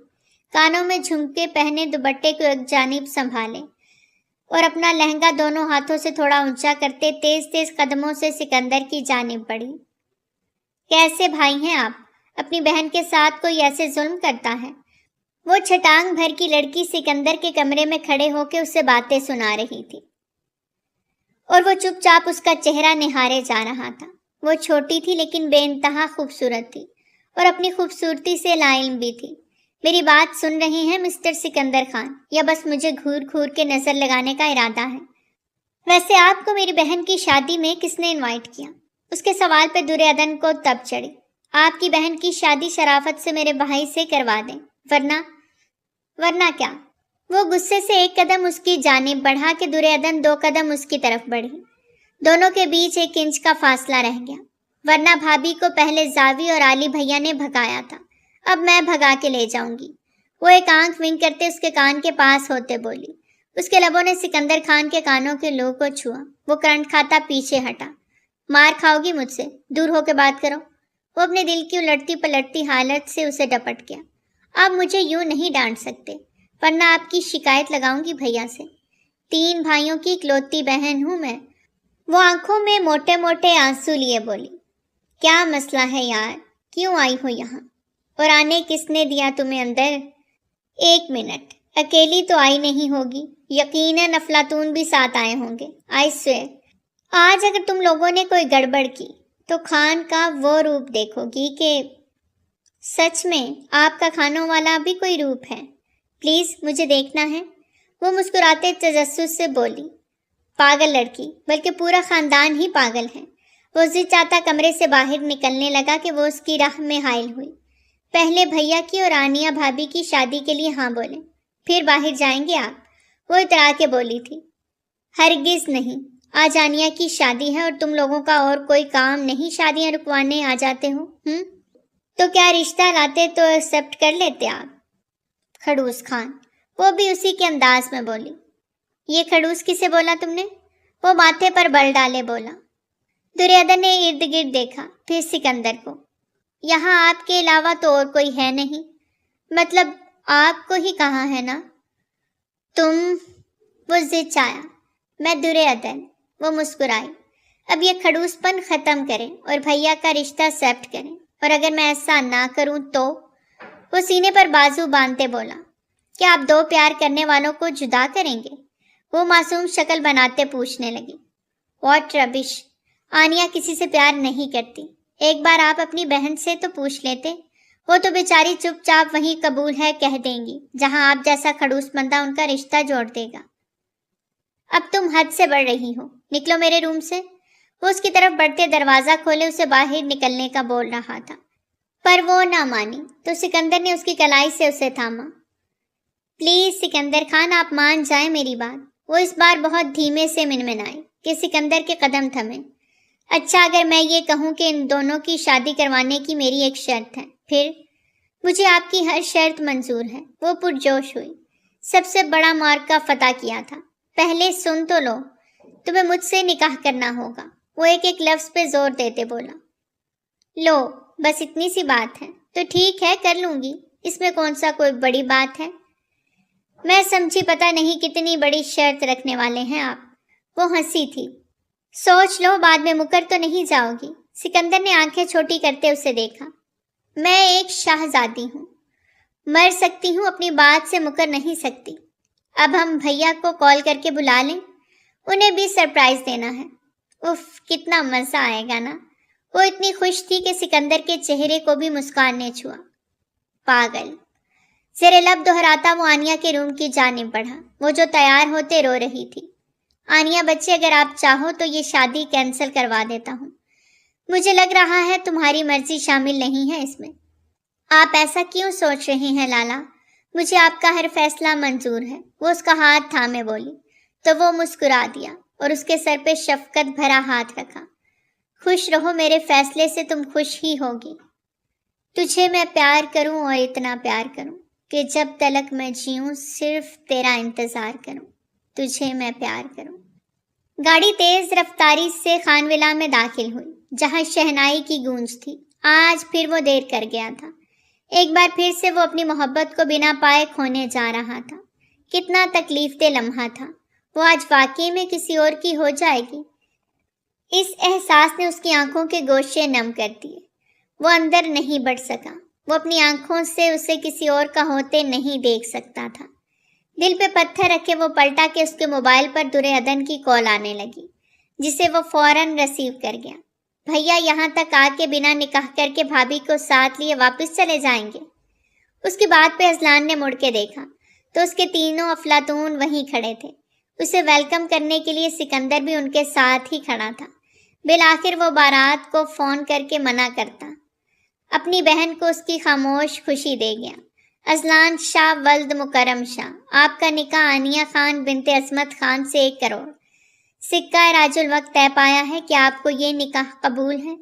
کانوں میں جھمکے پہنے، دوپٹے کو ایک جانب سنبھالے اور اپنا لہنگا دونوں ہاتھوں سے تھوڑا اونچا کرتے تیز تیز قدموں سے سکندر کی جانب بڑھی۔ کیسے بھائی ہیں آپ؟ اپنی بہن کے ساتھ کوئی ایسے ظلم کرتا ہے؟ وہ چھٹانگ بھر کی لڑکی سکندر کے کمرے میں کھڑے ہو کے اسے باتیں سنا رہی تھی اور وہ چپ چاپ اس کا چہرہ نہارے جا رہا تھا۔ وہ چھوٹی تھی لیکن بے انتہا خوبصورت تھی اور اپنی خوبصورتی سے لا علم بھی تھی۔ میری بات سن رہے ہیں مسٹر سکندر خان، یا بس مجھے گھور گھور کے نظر لگانے کا ارادہ ہے؟ ویسے آپ کو میری بہن کی شادی میں کس نے انوائٹ کیا؟ اس کے سوال پہ دریادن کو تب چڑھی۔ آپ کی بہن کی شادی شرافت سے میرے بھائی سے کروا دیں، ورنہ کیا؟ وہ غصے سے ایک قدم اس کی جانب بڑھا کے دریادن 2 قدم اس کی طرف بڑھی۔ دونوں کے بیچ 1 انچ کا فاصلہ رہ گیا۔ ورنہ بھابھی کو پہلے زاوی اور علی بھیا نے بھگایا تھا، اب میں بھگا کے لے جاؤں گی۔ وہ ایک آنکھ ونک کرتے اس کے کان کے پاس ہوتے بولی۔ اس کے لبوں نے سکندر خان کے کانوں کے لو کو چھوا۔ وہ کرنٹ کھاتا پیچھے ہٹا۔ مار کھاؤ گی مجھ سے، دور ہو کے بات کرو۔ وہ اپنے دل کی الٹتی پلٹتی حالت سے اسے ڈپٹ گیا۔ آپ مجھے یوں نہیں ڈانٹ سکتے، ورنہ آپ کی شکایت لگاؤں گی بھیا سے۔ 3 بھائیوں کی اکلوتی بہن ہوں میں۔ وہ آنکھوں میں موٹے موٹے آنسو لیے بولی۔ کیا مسئلہ ہے یار، کیوں آئی ہو یہاں؟ اور آنے کس نے دیا تمہیں اندر؟ 1 منٹ، اکیلی تو آئی نہیں ہوگی، یقیناً افلاطون بھی ساتھ آئے ہوں گے۔ آئی سویر آج اگر تم لوگوں نے کوئی گڑبڑ کی تو خان کا وہ روپ دیکھو گی کہ سچ میں آپ کا کھانوں والا بھی کوئی روپ ہے۔ پلیز مجھے دیکھنا ہے۔ وہ مسکراتے تجسس سے بولی۔ پاگل لڑکی، بلکہ پورا خاندان ہی پاگل ہے۔ وہ ضد چاہتا کمرے سے باہر نکلنے لگا کہ وہ اس کی راہ میں حائل ہوئی۔ پہلے بھیا کی اور آنیا بھابھی کی شادی کے لیے ہاں بولیں، پھر باہر جائیں گے آپ، وہ اترا کے بولی تھی۔ ہرگز نہیں، آج آنیا کی شادی ہے اور تم لوگوں کا اور کوئی کام نہیں شادیاں رکوانے آ جاتے ہو؟ تو کیا رشتہ لاتے تو ایکسپٹ کر لیتے آپ؟ کھڑوس خان، وہ بھی اسی کے انداز میں بولی۔ یہ کھڑوس کسے بولا تم نے؟ وہ ماتھے پر بل ڈالے بولا۔ دریادن نے ارد گرد دیکھا، پھر سکندر کو۔ یہاں آپ کے علاوہ تو اور کوئی ہے نہیں؟ مطلب آپ کو ہی کہاں ہے نا؟ تم، وہ ضد چایا۔ میں دریادن، وہ مسکرائی۔ اب یہ کھڑوس پن ختم کریں اور بھیا کا رشتہ ایکسپٹ کریں، اور اگر میں ایسا نہ کروں تو؟ وہ سینے پر بازو باندھتے بولا۔ کیا آپ 2 پیار کرنے والوں کو جدا کریں گے؟ وہ معصوم شکل بناتے پوچھنے لگی۔ واٹ ربش، آنیا کسی سے پیار نہیں کرتی۔ ایک بار آپ اپنی بہن سے تو پوچھ لیتے، وہ تو بیچاری چپ چاپ وہیں قبول ہے کہہ دیں گی، جہاں آپ جیسا کھڑوس بندہ ان کا رشتہ جوڑ دے گا۔ اب تم حد سے بڑھ رہی ہو، نکلو میرے روم سے۔ وہ اس کی طرف بڑھتے دروازہ کھولے اسے باہر نکلنے کا بول رہا تھا، پر وہ نہ مانی تو سکندر نے اس کی کلائی سے اسے تھاما۔ پلیز سکندر خان، آپ مان جائیں میری بات۔ وہ اس بار بہت دھیمے سے منمنائی کہ سکندر کے قدم تھمے۔ اچھا، اگر میں یہ کہوں کہ ان دونوں کی شادی کروانے کی میری ایک شرط ہے، پھر؟ مجھے آپ کی ہر شرط منظور ہے، وہ پرجوش ہوئی۔ سب سے بڑا مارکا فتح کیا تھا۔ پہلے سن تو لو، تمہیں مجھ سے نکاح کرنا ہوگا، وہ ایک ایک لفظ پہ زور دیتے بولا۔ لو، بس اتنی سی بات ہے تو ٹھیک ہے، کر لوں گی، اس میں کون سا کوئی بڑی بات ہے؟ میں سمجھی پتہ نہیں کتنی بڑی شرط رکھنے والے ہیں آپ۔ وہ ہنسی تھی۔ سوچ لو، بعد میں مکر تو نہیں جاؤ گی؟ سکندر نے آنکھیں چھوٹی کرتے اسے دیکھا۔ میں ایک شاہزادی ہوں، مر سکتی ہوں، اپنی بات سے مکر نہیں سکتی۔ اب ہم بھیا کو کال کر کے بلا لیں، انہیں بھی سرپرائز دینا ہے۔ اف، کتنا مزہ آئے گا نا۔ وہ اتنی خوش تھی کہ سکندر کے چہرے کو بھی مسکان نے چھوا۔ پاگل، زیر لب دہراتا وہ آنیا کے روم کی جانب بڑھا۔ وہ جو تیار ہوتے رو رہی تھی۔ آنیا بچے، اگر آپ چاہو تو یہ شادی کینسل کروا دیتا ہوں۔ مجھے لگ رہا ہے تمہاری مرضی شامل نہیں ہے اس میں۔ آپ ایسا کیوں سوچ رہے ہیں لالا؟ مجھے آپ کا ہر فیصلہ منظور ہے۔ وہ اس کا ہاتھ تھامے بولی تو وہ مسکرا دیا اور اس کے سر پہ شفقت بھرا ہاتھ رکھا۔ خوش رہو، میرے فیصلے سے تم خوش ہی ہوگی۔ تجھے میں پیار کروں اور اتنا پیار کروں کہ جب تلک میں جیوں صرف تیرا انتظار کروں، تجھے میں پیار کروں۔ گاڑی تیز رفتاری سے خانولا میں داخل ہوئی، جہاں شہنائی کی گونج تھی۔ آج پھر وہ دیر کر گیا تھا۔ ایک بار پھر سے وہ اپنی محبت کو بنا پائے کھونے جا رہا تھا۔ کتنا تکلیف دہ لمحہ تھا۔ وہ آج واقعی میں کسی اور کی ہو جائے گی۔ اس احساس نے اس کی آنکھوں کے گوشے نم کر دیے۔ وہ اندر نہیں بڑھ سکا۔ وہ اپنی آنکھوں سے اسے کسی اور کا ہوتے نہیں دیکھ سکتا تھا۔ دل پہ پتھر رکھے وہ پلٹا کہ اس کے موبائل پر دریادن کی کال آنے لگی، جسے وہ فوراً ریسیو کر گیا۔ بھیا یہاں تک آ کے بنا نکاح کر کے بھابھی کو ساتھ لیے واپس چلے جائیں گے؟ اس کی بات پہ اذلان نے مڑ کے دیکھا تو اس کے تینوں افلاطون وہیں کھڑے تھے۔ اسے ویلکم کرنے کے لیے سکندر بھی ان کے ساتھ ہی کھڑا تھا۔ بالآخر وہ بارات کو فون کر کے منع کرتا، اپنی بہن کو اس کی خاموش خوشی دے گیا۔ اذلان شاہ ولد مکرم شاہ، آپ کا نکاح آنیا خان بنت عصمت خان سے 1 کروڑ سکہ راج الوقت طے پایا ہے۔ کیا آپ کو یہ نکاح قبول ہے؟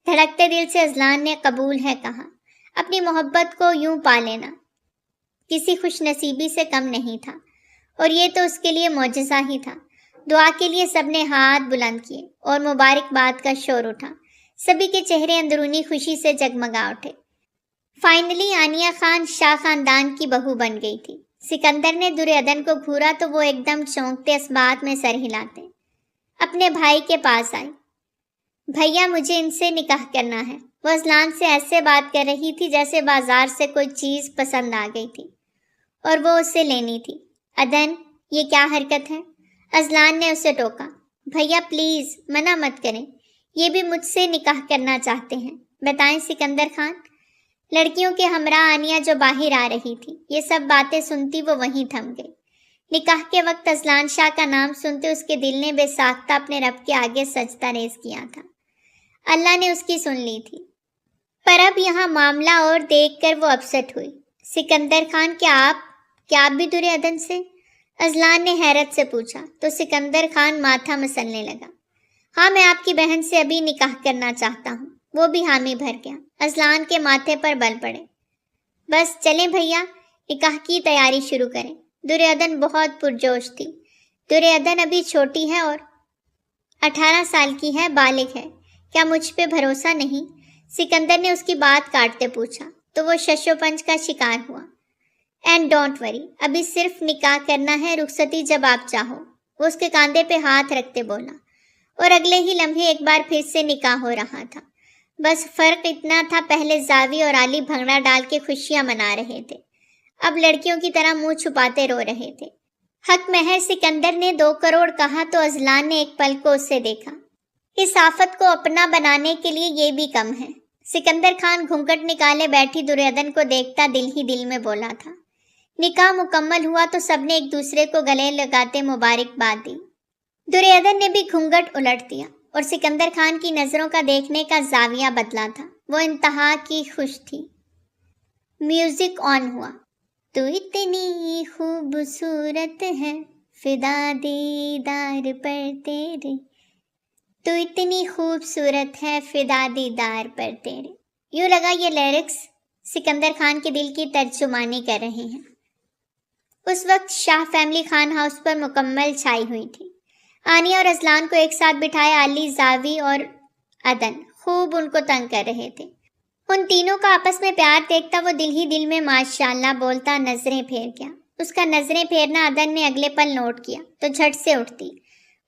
دھڑکتے دل سے اذلان نے قبول ہے کہا۔ اپنی محبت کو یوں پا لینا کسی خوش نصیبی سے کم نہیں تھا، اور یہ تو اس کے لیے معجزہ ہی تھا۔ دعا کے لیے سب نے ہاتھ بلند کیے اور مبارکباد کا شور اٹھا۔ سبھی کے چہرے اندرونی خوشی سے جگمگا اٹھے۔ فائنلی آنیہ خان شاہ خاندان کی بہو بن گئی تھی۔ سکندر نے دریادن کو گھورا تو وہ ایک دم چونکتے اسبات میں سر ہلاتے اپنے بھائی کے پاس آئی۔ بھیا مجھے ان سے نکاح کرنا ہے۔ وہ اذلان سے ایسے بات کر رہی تھی جیسے بازار سے کوئی چیز پسند آ گئی تھی اور وہ اسے لینی تھی۔ عدن یہ کیا حرکت ہے؟ اذلان نے اسے ٹوکا۔ بھیا پلیز منع مت کریں، یہ بھی مجھ سے نکاح کرنا چاہتے ہیں۔ بتائیں سکندر خان۔ لڑکیوں کے ہمراہ آنیہ جو باہر آ رہی تھی، یہ سب باتیں سنتی وہ وہیں تھم گئی۔ نکاح کے وقت اذلان شاہ کا نام سنتے اس کے دل نے بے ساختہ اپنے رب کے آگے سجدہ ریز کیا تھا۔ اللہ نے اس کی سن لی تھی۔ پر اب یہاں معاملہ اور دیکھ کر وہ اپسٹ ہوئی۔ سکندر خان کیا آپ بھی دریادن سے؟ اذلان نے حیرت سے پوچھا تو سکندر خان ماتھا مسلنے لگا۔ ہاں میں آپ کی بہن سے ابھی نکاح کرنا چاہتا ہوں۔ وہ بھی حامی بھر گیا۔ اذلان کے ماتھے پر بل پڑے۔ بس چلیں بھیا، نکاح کی تیاری شروع کریں۔ دریادن بہت پرجوش تھی۔ دریادن ابھی چھوٹی ہے اور 18 سال کی ہے، بالغ ہے، کیا مجھ پہ بھروسہ نہیں؟ سکندر نے اس کی بات کاٹتے پوچھا تو وہ شش و پنج کا شکار ہوا۔ اینڈ ڈونٹ وری، ابھی صرف نکاح کرنا ہے، رخصتی جب آپ چاہو۔ وہ اس کے کاندھے پہ ہاتھ رکھتے بولا اور اگلے ہی لمحے ایک بار پھر سے نکاح ہو رہا تھا۔ بس فرق اتنا تھا، پہلے زاوی اور علی بھنگڑا ڈال کے خوشیاں منا رہے تھے، اب لڑکیوں کی طرح منہ چھپاتے رو رہے تھے۔ حق مہر سکندر نے 2 کروڑ کہا تو اذلان نے ایک پل کو اسے دیکھا۔ اس آفت کو اپنا بنانے کے لیے یہ بھی کم ہے۔ سکندر خان گھونگھٹ نکالے بیٹھی دریادن کو دیکھتا دل ہی دل میں بولا تھا۔ نکاح مکمل ہوا تو سب نے ایک دوسرے کو گلے لگاتے مبارکباد دی۔ دریادن نے بھی گھونگھٹ الٹ دیا اور سکندر خان کی نظروں کا دیکھنے کا زاویہ بدلا تھا۔ وہ انتہا کی خوش تھی۔ میوزک آن ہوا۔ تو اتنی خوبصورت ہے فدا دیدار پر تیرے، تو اتنی خوبصورت ہے فدا دیدار پر تیرے۔ یوں لگا یہ لیرکس سکندر خان کے دل کی ترجمانی کر رہے ہیں۔ اس وقت شاہ فیملی خان ہاؤس پر مکمل چھائی ہوئی تھی۔ آنیہ اور اذلان کو ایک ساتھ بٹھائے علی، زاوی اور عدن خوب ان کو تنگ کر رہے تھے۔ ان تینوں کا آپس میں پیار دیکھتا وہ دل ہی دل میں ماشاءاللہ بولتا نظریں پھیر گیا۔ اس کا نظریں پھیرنا عدن نے اگلے پل نوٹ کیا تو جھٹ سے اٹھتی،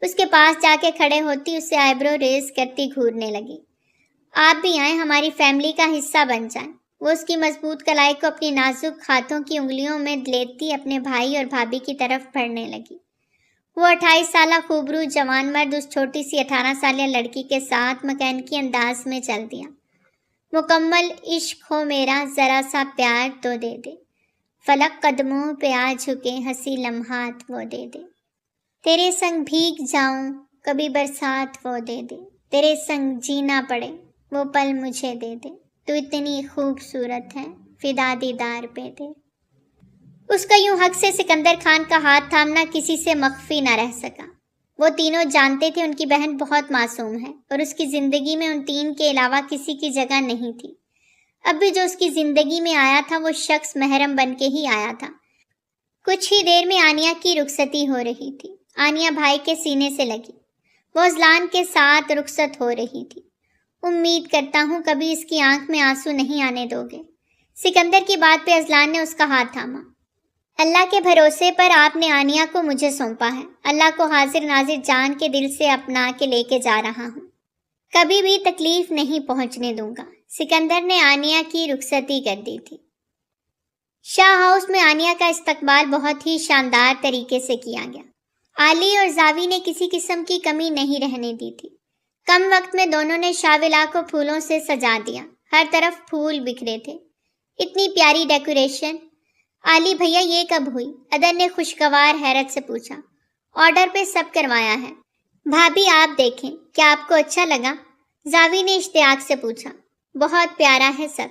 اس کے پاس جا کے کھڑے ہوتی، اسے آئیبرو ریز کرتی گھورنے لگی۔ آپ بھی آئیں، ہماری فیملی کا حصہ بن جائیں۔ وہ اس کی مضبوط کلائی کو اپنی نازک ہاتھوں کی انگلیوں میں لیتی اپنے بھائی اور بھابھی کی طرف بڑھنے لگی۔ وہ 28 سالہ خوبرو جوان مرد اس چھوٹی سی 18 سالہ لڑکی کے ساتھ مکینکی انداز میں چل دیا۔ مکمل عشق ہو میرا، ذرا سا پیار تو دے دے، فلک قدموں پہ آ جھکے، ہنسی لمحات وہ دے دے، تیرے سنگ بھیگ جاؤں کبھی برسات وہ دے دے، تیرے سنگ جینا پڑے وہ پل مجھے دے دے، تو اتنی خوبصورت ہے فدا دیدار پہ دے۔ اس کا یوں حق سے سکندر خان کا ہاتھ تھامنا کسی سے مخفی نہ رہ سکا۔ وہ تینوں جانتے تھے ان کی بہن بہت معصوم ہے اور اس کی زندگی میں ان تین کے علاوہ کسی کی جگہ نہیں تھی۔ اب بھی جو اس کی زندگی میں آیا تھا وہ شخص محرم بن کے ہی آیا تھا۔ کچھ ہی دیر میں آنیہ کی رخصتی ہو رہی تھی۔ آنیہ بھائی کے سینے سے لگی، وہ اذلان کے ساتھ رخصت ہو رہی تھی۔ امید کرتا ہوں کبھی اس کی آنکھ میں آنسو نہیں آنے دو گے۔ سکندر کی بات پہ اذلان نے اس کا ہاتھ تھاما۔ اللہ کے بھروسے پر آپ نے آنیہ کو مجھے سونپا ہے۔ اللہ کو حاضر ناظر جان کے دل سے اپنا کے لے کے جا رہا ہوں، کبھی بھی تکلیف نہیں پہنچنے دوں گا۔ سکندر نے آنیہ کی رخصتی کر دی تھی۔ شاہ ہاؤس میں آنیہ کا استقبال بہت ہی شاندار طریقے سے کیا گیا۔ علی اور زاوی نے کسی قسم کی کمی نہیں رہنے دی تھی۔ کم وقت میں دونوں نے شاولا کو پھولوں سے سجا دیا، ہر طرف پھول بکھرے تھے، اتنی پیاری ڈیکوریشن۔ علی بھیا یہ کب ہوئی؟ عدن نے خوشگوار حیرت سے پوچھا۔ آرڈر پہ سب کروایا ہے بھابھی، آپ دیکھیں، کیا آپ کو اچھا لگا؟ زاوی نے اشتیاق سے پوچھا۔ بہت پیارا ہے سب،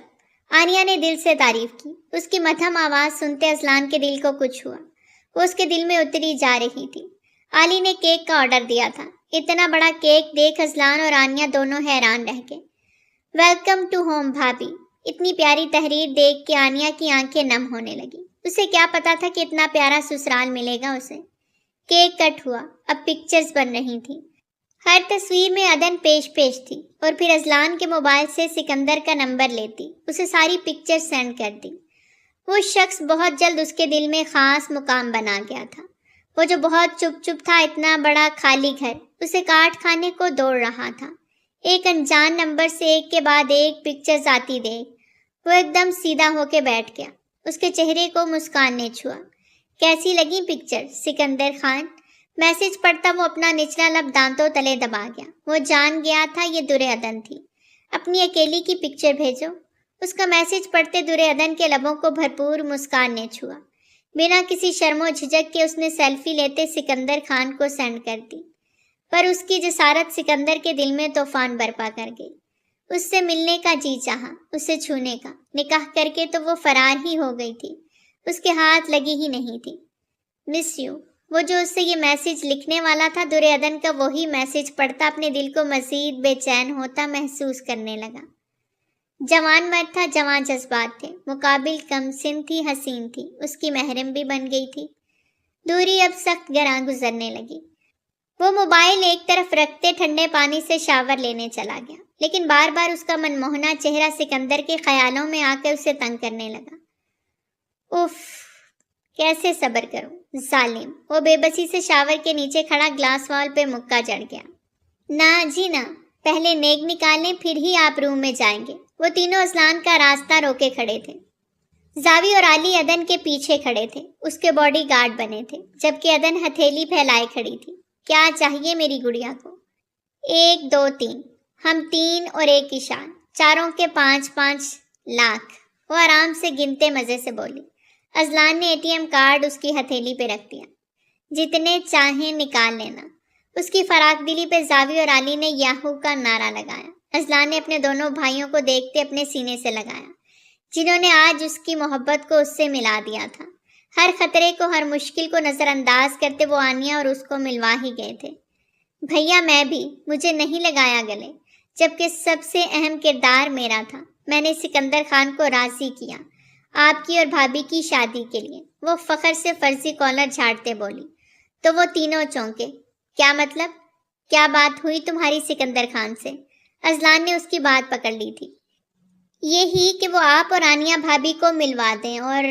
آنیہ نے دل سے تعریف کی۔ اس کی مدھم آواز سنتے اذلان کے دل کو کچھ ہوا، وہ اس کے دل میں اتری جا رہی تھی۔ علی نے کیک کا آرڈر دیا تھا۔ اتنا بڑا کیک دیکھ اذلان اور آنیہ دونوں حیران رہ گئے۔ ویلکم ٹو ہوم بھابھی، اتنی پیاری تحریر دیکھ کے آنیا کی آنکھیں نم ہونے لگی۔ اسے کیا پتا تھا کہ اتنا پیارا سسرال ملے گا اسے۔ کیک کٹ ہوا، اب پکچرز بن رہی تھی۔ ہر تصویر میں عدن پیش تھی اور پھر اذلان کے موبائل سے سکندر کا نمبر لیتی، اسے ساری پکچر سینڈ کر دی۔ وہ شخص بہت جلد اس کے دل میں خاص مقام بنا گیا تھا۔ وہ جو بہت چپ تھا، اتنا بڑا خالی گھر اسے کاٹ کھانے کو دوڑ رہا تھا۔ ایک انجان نمبر سے ایک کے بعد ایک پکچرز آتی دیکھ وہ ایک دم سیدھا ہو کے بیٹھ گیا۔ اس کے چہرے کو مسکان نے چھوا۔ کیسی لگی پکچر سکندر خان؟ میسج پڑھتا وہ اپنا نچلا لب دانتوں تلے دبا گیا۔ وہ جان گیا تھا یہ در عدن تھی۔ اپنی اکیلی کی پکچر بھیجو۔ اس کا میسج پڑھتے در عدن کے لبوں کو بھرپور مسکان نے چھوا۔ بنا کسی شرم و جھجک کے اس نے سیلفی لیتے سکندر خان کو سینڈ کر دی، پر اس کی جسارت سکندر کے دل میں طوفان برپا کر گئی۔ اس سے ملنے کا جی چاہا، اسے چھونے کا۔ نکاح کر کے تو وہ فرار ہی ہو گئی تھی، اس کے ہاتھ لگی ہی نہیں تھی۔ Miss you. وہ جو اس سے یہ میسج لکھنے والا تھا، در عدن کا وہی میسج پڑھتا اپنے دل کو مزید بے چین ہوتا محسوس کرنے لگا۔ جوان مرد تھا، جوان جذبات تھے، مقابل کم سن تھی، حسین تھی، اس کی محرم بھی بن گئی تھی۔ دوری اب سخت گراں گزرنے لگی۔ وہ موبائل ایک طرف رکھتے ٹھنڈے پانی سے شاور لینے چلا گیا، لیکن بار بار اس کا منموہنا چہرہ سکندر کے خیالوں میں آ کر اسے تنگ کرنے لگا۔ اف، کیسے صبر کروں، ظالم۔ وہ بے بسی سے شاور کے نیچے کھڑا گلاس وال پہ مکہ جڑ گیا۔ نہ جی نہ، پہلے نیک نکالیں پھر ہی آپ روم میں جائیں گے۔ وہ تینوں اذلان کا راستہ روکے کھڑے تھے۔ زاوی اور علی عدن کے پیچھے کھڑے تھے، اس کے باڈی گارڈ بنے تھے، جبکہ عدن ہتھیلی پھیلائے کھڑی تھی۔ کیا چاہیے میری گڑیا کو؟ 1 2 3، ہم 3 اور 1 ایشان، چاروں کے 5 لاکھ۔ وہ آرام سے گنتے مزے سے بولی۔ اذلان نے ATM کارڈ اس کی ہتھیلی پہ رکھ دیا۔ جتنے چاہیں نکال لینا۔ اس کی فراق دلی پہ زاوی اور علی نے یاہو کا نعرہ لگایا۔ اذلان نے اپنے دونوں بھائیوں کو دیکھتے اپنے سینے سے لگایا، جنہوں نے آج اس کی محبت کو اس سے ملا دیا تھا۔ ہر خطرے کو، ہر مشکل کو نظر انداز کرتے وہ آنیا اور اس کو ملوا ہی گئے تھے۔ بھیا میں بھی، مجھے نہیں لگایا گلے، جبکہ سب سے اہم کردار میرا تھا۔ میں نے سکندر خان کو راضی کیا آپ کی اور بھابھی کی شادی کے لیے۔ وہ فخر سے فرضی کالر جھاڑتے بولی۔ تو وہ تینوں چونکے۔ کیا مطلب؟ کیا بات ہوئی تمہاری سکندر خان سے؟ اذلان نے اس کی بات پکڑ لی تھی۔ یہی کہ وہ آپ اور آنیا بھابھی کو ملوا دیں اور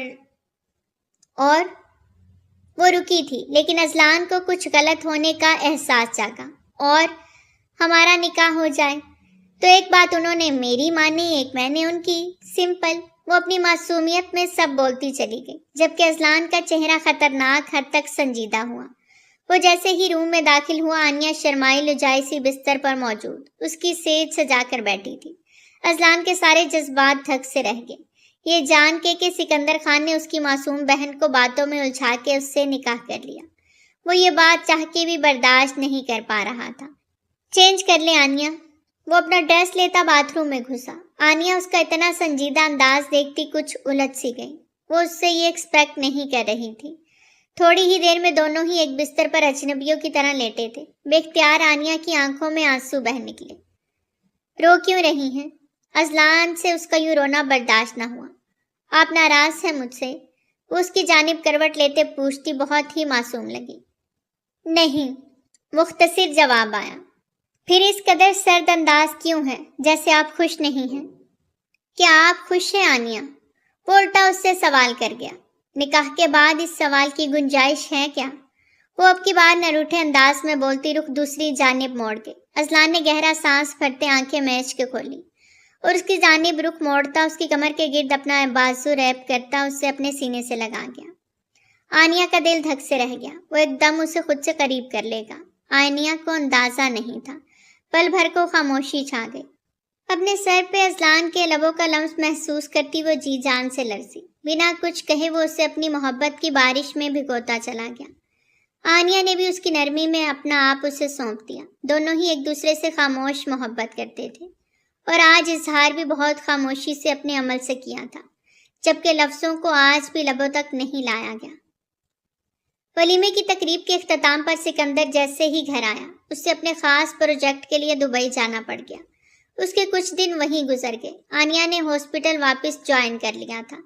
وہ رکی تھی، لیکن اذلان کو کچھ غلط ہونے کا احساس جاگا۔ اور ہمارا نکاح ہو جائے تو ایک بات انہوں نے میری مانی، ایک میں نے ان کی۔ سمپل۔ وہ اپنی معصومیت میں سب بولتی چلی گئی، جبکہ اذلان کا چہرہ خطرناک حد تک سنجیدہ ہوا۔ وہ جیسے ہی روم میں داخل ہوا، آنیا شرمائی لجائی سی بستر پر موجود اس کی سیج سجا کر بیٹھی تھی۔ اذلان کے سارے جذبات دھک سے رہ گئے، یہ جان کے کہ سکندر خان نے اس کی معصوم بہن کو باتوں میں الجھا کے اس سے نکاح کر لیا۔ وہ یہ بات چاہ کے بھی برداشت نہیں کر پا رہا تھا۔ چینج کر لے آنیا۔ وہ اپنا ڈریس لیتا باتھ روم میں گھسا۔ آنیا اس کا اتنا سنجیدہ انداز دیکھتی کچھ الجھ سی گئی۔ وہ اس سے یہ ایکسپیکٹ نہیں کر رہی تھی۔ تھوڑی ہی دیر میں دونوں ہی ایک بستر پر اجنبیوں کی طرح لیٹے تھے۔ بے اختیار آنیا کی آنکھوں میں آنسو بہہ نکلے۔ رو کیوں رہی ہیں؟ اذلان سے اس کا یوں رونا برداشت نہ ہوا۔ آپ ناراض ہیں مجھ سے؟ وہ اس کی جانب کروٹ لیتے پوچھتی، بہت ہی معصوم لگی۔ نہیں، مختصر جواب آیا۔ پھر اس قدر سرد انداز کیوں ہے، جیسے آپ خوش نہیں ہیں؟ کیا آپ خوش ہیں آنیا؟ وہ الٹا اس سے سوال کر گیا۔ نکاح کے بعد اس سوال کی گنجائش ہے کیا؟ وہ اب کی بار نہ روٹھے انداز میں بولتی رخ دوسری جانب موڑ کے۔ اذلان نے گہرا سانس بھرتے آنکھیں میچ کے کھولی اور اس کی جانب رخ موڑتا اس کی کمر کے گرد اپنا بازو ریپ کرتا اسے اپنے سینے سے لگا گیا۔ آنیا کا دل دھک سے رہ گیا۔ وہ ایک دم اسے خود سے قریب کر لے گا۔ آنیا کو اندازہ نہیں تھا، پل بھر کو خاموشی چھا گئی۔ اپنے سر پہ اذلان کے لبوں کا لمس محسوس کرتی وہ جی جان سے لرزی۔ بنا کچھ کہے وہ اسے اپنی محبت کی بارش میں بھگوتا چلا گیا۔ آنیا نے بھی اس کی نرمی میں اپنا آپ اسے سونپ دیا۔ دونوں ہی ایک دوسرے سے خاموش محبت کرتے تھے اور آج اظہار بھی بہت خاموشی سے اپنے عمل سے کیا تھا، جبکہ لفظوں کو آج بھی لبوں تک نہیں لایا گیا۔ ولیمے کی تقریب کے اختتام پر سکندر جیسے ہی گھر آیا، اس سے اپنے خاص پروجیکٹ کے لیے دبئی جانا پڑ گیا۔ اس کے کچھ دن وہیں گزر گئے۔ آنیا نے ہاسپٹل واپس جوائن کر لیا تھا۔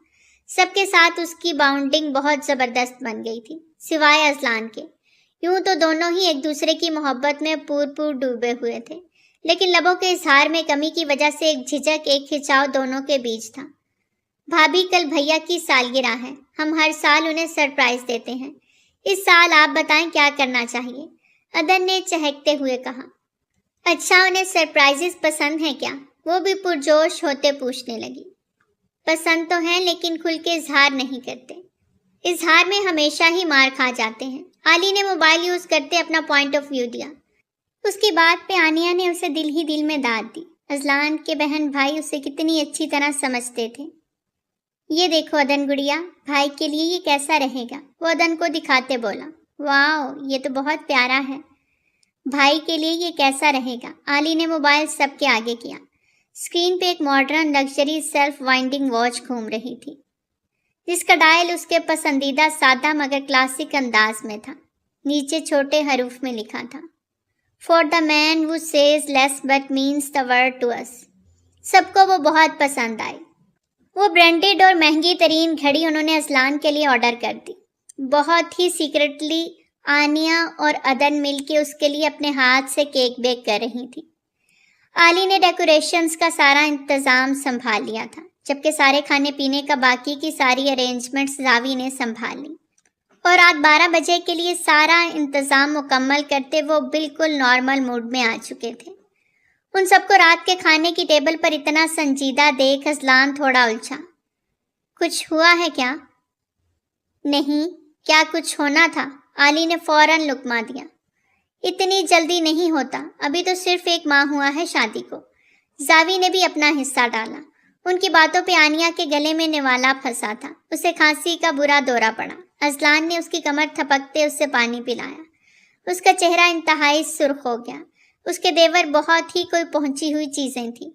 سب کے ساتھ اس کی باؤنڈنگ بہت زبردست بن گئی تھی، سوائے اذلان کے۔ یوں تو دونوں ہی ایک دوسرے کی محبت میں پور ڈوبے ہوئے تھے، لیکن لبوں کے اظہار میں کمی کی وجہ سے ایک جھجک، ایک کھچاؤ دونوں کے بیچ تھا۔ بھابھی، کل بھیا کی سالگرہ ہے، ہم ہر سال انہیں سرپرائز دیتے ہیں، اس سال آپ بتائیں کیا کرنا چاہیے؟ عدن نے چہکتے ہوئے کہا۔ اچھا، انہیں سرپرائزز پسند ہیں کیا؟ وہ بھی پرجوش ہوتے پوچھنے لگی۔ پسند تو ہیں، لیکن کھل کے اظہار نہیں کرتے، اظہار میں ہمیشہ ہی مار کھا جاتے ہیں۔ علی نے موبائل یوز کرتے اپنا پوائنٹ آف ویو دیا۔ اس کی بات پہ آنیا نے اسے دل ہی دل میں داد دی۔ اذلان کے بہن بھائی اسے کتنی اچھی طرح سمجھتے تھے۔ یہ دیکھو عدن گڑیا، بھائی کے لیے یہ کیسا رہے گا؟ وہ عدن کو دکھاتے بولا۔ واو، یہ تو بہت پیارا ہے۔ بھائی کے لیے یہ کیسا رہے گا؟ علی نے موبائل سب کے آگے کیا۔ اسکرین پہ ایک modern luxury self winding watch گھوم رہی تھی، جس کا ڈائل اس کے پسندیدہ سادہ مگر کلاسک انداز میں تھا۔ نیچے چھوٹے حروف میں لکھا تھا، for the man who says less but means the word to us۔ سب کو وہ بہت پسند آئی۔ وہ برانڈیڈ اور مہنگی ترین گھڑی انہوں نے اذلان کے لیے آرڈر کر دی۔ بہت ہی سیکرٹلی آنیا اور عدن مل کے اس کے لیے اپنے ہاتھ سے کیک بیک کر رہی تھی۔ علی نے ڈیکوریشنز کا سارا انتظام سنبھال لیا تھا، جبکہ سارے کھانے پینے کا باقی کی ساری ارینجمنٹس زاوی نے سنبھال لی، اور رات 12 بجے کے لیے سارا انتظام مکمل کرتے وہ بالکل نارمل موڈ میں آ چکے تھے۔ ان سب کو رات کے کھانے کی ٹیبل پر اتنا سنجیدہ دیکھ اذلان تھوڑا الجھا۔ کچھ ہوا ہے کیا؟ نہیں، کیا کچھ ہونا تھا؟ علی نے فوراً لقمہ دیا۔ اتنی جلدی نہیں ہوتا، ابھی تو صرف 1 ماہ ہوا ہے شادی کو۔ زاوی نے بھی اپنا حصہ ڈالا۔ ان کی باتوں پہ آنیا کے گلے میں نوالا پھنسا تھا، اسے کھانسی کا برا دورہ پڑا۔ اذلان نے اس کی کمر تھپکتے اس سے پانی پلایا۔ اس کا چہرہ انتہائی سرخ ہو گیا۔ اس کے دیور بہت ہی کوئی پہنچی ہوئی چیزیں تھیں۔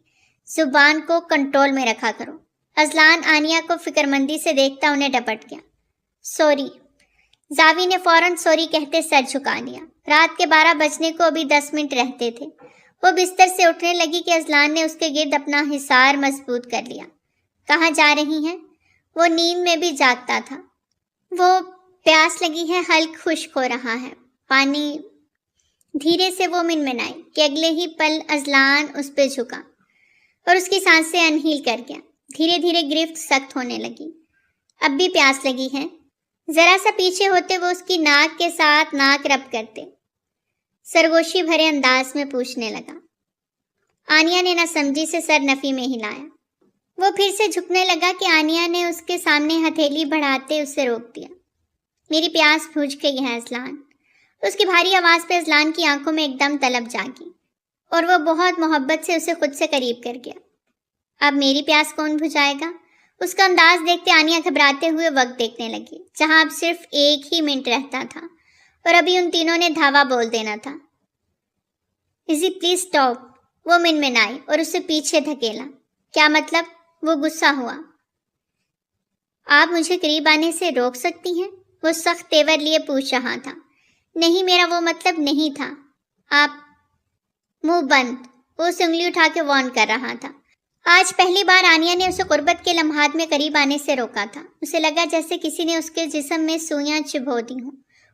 زبان کو کنٹرول میں رکھا کرو۔ اذلان آنیا کو فکرمندی سے دیکھتا انہیں ڈپٹ گیا۔ سوری۔ زاوی نے فوراً سوری کہتے سر جھکا لیا۔ رات کے 12 بجنے کو ابھی 10 منٹ رہتے تھے۔ وہ بستر سے اٹھنے لگی کہ اذلان نے اس کے گرد اپنا حصار مضبوط کر لیا۔ کہاں جا رہی ہیں؟ وہ نیند میں بھی جاگتا تھا۔ وہ پیاس لگی ہے، حلق خشک ہو رہا ہے، پانی۔ دھیرے سے وہ منمنائی کہ اگلے ہی پل اذلان اس پہ جھکا اور اس کی سانسیں انہیل کر گیا۔ دھیرے دھیرے گرفت سخت ہونے لگی۔ اب بھی پیاس لگی ہے؟ ذرا سا پیچھے ہوتے وہ اس کی ناک کے ساتھ ناک رب کرتے، سرگوشی بھرے انداز میں پوچھنے لگا۔ آنیا نے نہ سمجھی سے سر نفی میں ہلایا۔ وہ پھر سے جھکنے لگا کہ آنیا نے اس کے سامنے ہتھیلی بڑھاتے اسے روک دیا۔ میری پیاس بجھ گئی ہے اذلان۔ اس کی بھاری آواز پہ اذلان کی آنکھوں میں ایک دم طلب جاگی اور وہ بہت محبت سے اسے خود سے قریب کر گیا۔ اب میری پیاس کون بجھائے گا؟ اس کا انداز دیکھتے آنیا گھبراتے ہوئے وقت دیکھنے لگی، جہاں اب صرف 1 ہی منٹ رہتا تھا اور ابھی ان تینوں نے دھاوا بول دینا تھا۔ Easy please stop. وہ منمنائی اور اسے پیچھے دھکیلا۔ کیا مطلب؟ وہ غصہ ہوا۔ آپ مجھے قریب آنے سے روک سکتی ہیں؟ وہ سخت تیور لیے پوچھ رہا تھا۔ نہیں، میرا وہ مطلب نہیں تھا۔ آپ منہ بند۔ وہ اسے انگلی اٹھا کے وارن کر رہا تھا۔ آج پہلی بار آنیا نے اسے قربت کے لمحات میں قریب آنے سے روکا تھا۔ اسے لگا جیسے کسی نے اس کے جسم میں سوئیاں چبھو دی ہوں۔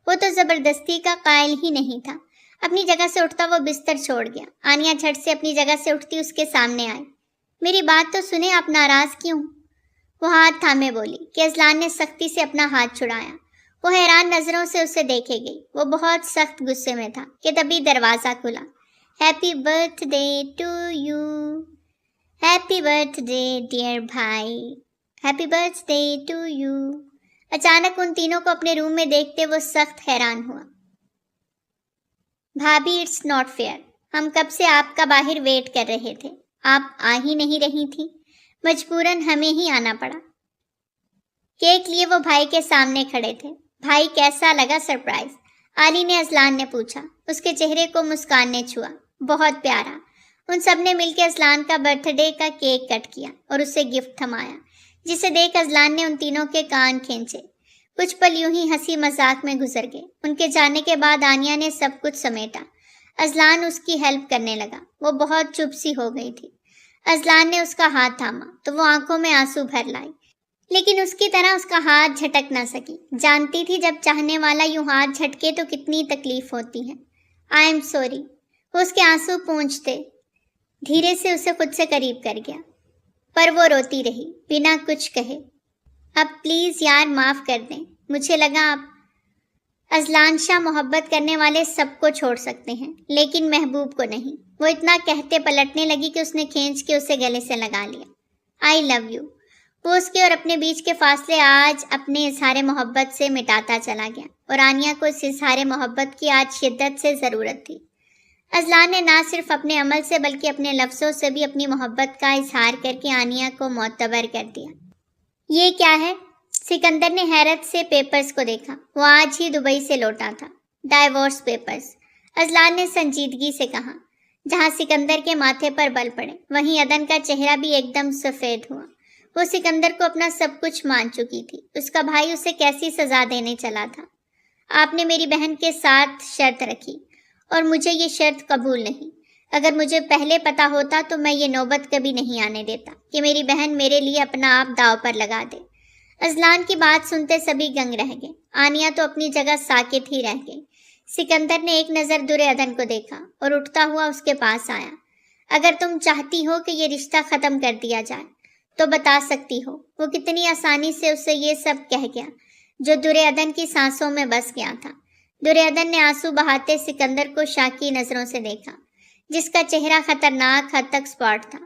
وہ تو زبردستی کا قائل ہی نہیں تھا۔ اپنی جگہ سے اٹھتا وہ بستر چھوڑ گیا۔ آنیا جھٹ سے اپنی جگہ سے اٹھتی اس کے سامنے آئی۔ میری بات تو سنیں، آپ ناراض کیوں؟ وہ ہاتھ تھامے بولی کہ اذلان نے سختی سے اپنا ہاتھ چھڑایا۔ وہ حیران نظروں سے اسے دیکھے گئی۔ وہ بہت سخت غصے میں تھا کہ تبھی دروازہ کھلا۔ Happy birthday to you. Happy birthday dear بھائی۔ Happy birthday to you. اچانک ان تینوں کو اپنے روم میں دیکھتے وہ سخت حیران ہوا۔ بھابھی، اٹس ناٹ فیئر، ہم کب سے آپ کا باہر ویٹ کر رہے تھے، آپ آ ہی نہیں رہی تھی، مجبوراً ہمیں ہی آنا پڑا۔ کیک لیے وہ بھائی کے سامنے کھڑے تھے۔ بھائی، کیسا لگا سرپرائز؟ علی نے اذلان نے پوچھا۔ اس کے چہرے کو مسکان نے چھوا۔ بہت پیارا۔ ان سب نے مل کے اذلان کا برتھ ڈے کا کیک کٹ کیا اور اسے گفٹ تھمایا، جسے دیکھ اذلان نے ان تینوں کے کان کھینچے۔ کچھ پل یوں ہی ہنسی مذاق میں گزر گئے۔ ان کے جانے کے بعد آنیا نے سب کچھ سمیٹا۔ اذلان اس کی ہیلپ کرنے لگا۔ وہ بہت چپ سی ہو گئی تھی۔ اذلان نے اس کا ہاتھ تھاما تو وہ آنکھوں میں آنسو بھر لائی، لیکن اس کی طرح اس کا ہاتھ جھٹک نہ سکی۔ جانتی تھی جب چاہنے والا یوں ہاتھ جھٹکے تو کتنی تکلیف ہوتی ہے۔ I am sorry. وہ اس کے آنسو پونچھتے دھیرے سے اسے خود سے قریب کر گیا، پر وہ روتی رہی بنا کچھ کہے۔ اب پلیز یار معاف کر دیں، مجھے لگا آپ اذلان شاہ محبت کرنے والے سب کو چھوڑ سکتے ہیں لیکن محبوب کو نہیں۔ وہ اتنا کہتے پلٹنے لگی کہ اس نے کھینچ کے اسے گلے سے لگا لیا۔ آئی لو یو۔ وہ اس کے اور اپنے بیچ کے فاصلے آج اپنے اظہار محبت سے مٹاتا چلا گیا، اور آنیا کو اس اظہار محبت کی آج شدت سے ضرورت تھی۔ اذلان نے نہ صرف اپنے عمل سے بلکہ اپنے لفظوں سے بھی اپنی محبت کا اظہار کر کے آنیا کو معتبر کر دیا۔ یہ کیا ہے؟ سکندر نے حیرت سے پیپرز کو دیکھا۔ وہ آج ہی دبئی سے لوٹا تھا۔ ڈائیورس پیپرز، اذلان نے سنجیدگی سے کہا۔ جہاں سکندر کے ماتھے پر بل پڑے وہیں عدن کا چہرہ بھی ایک دم سفید ہوا۔ وہ سکندر کو اپنا سب کچھ مان چکی تھی۔ اس کا بھائی اسے کیسی سزا دینے چلا تھا۔ آپ نے میری بہن کے ساتھ شرط رکھی اور مجھے یہ شرط قبول نہیں۔ اگر مجھے پہلے پتا ہوتا تو میں یہ نوبت کبھی نہیں آنے دیتا کہ میری بہن میرے لیے اپنا آپ داؤ پر لگا دے۔ اذلان کی بات سنتے سبھی گنگ رہ گئے۔ آنیا تو اپنی جگہ ساکت ہی رہ گئی۔ سکندر نے ایک نظر دُرِیودھن کو دیکھا اور اٹھتا ہوا اس کے پاس آیا۔ اگر تم چاہتی ہو کہ یہ رشتہ ختم کر دیا جائے تو بتا سکتی ہو۔ وہ کتنی آسانی سے اسے یہ سب کہہ گیا جو دُرِیودھن کی سانسوں میں بس گیا تھا۔ دُرِیودھن نے آنسو بہاتے سکندر کو شاکی نظروں سے دیکھا، جس کا چہرہ خطرناک حد تک سپاٹ تھا۔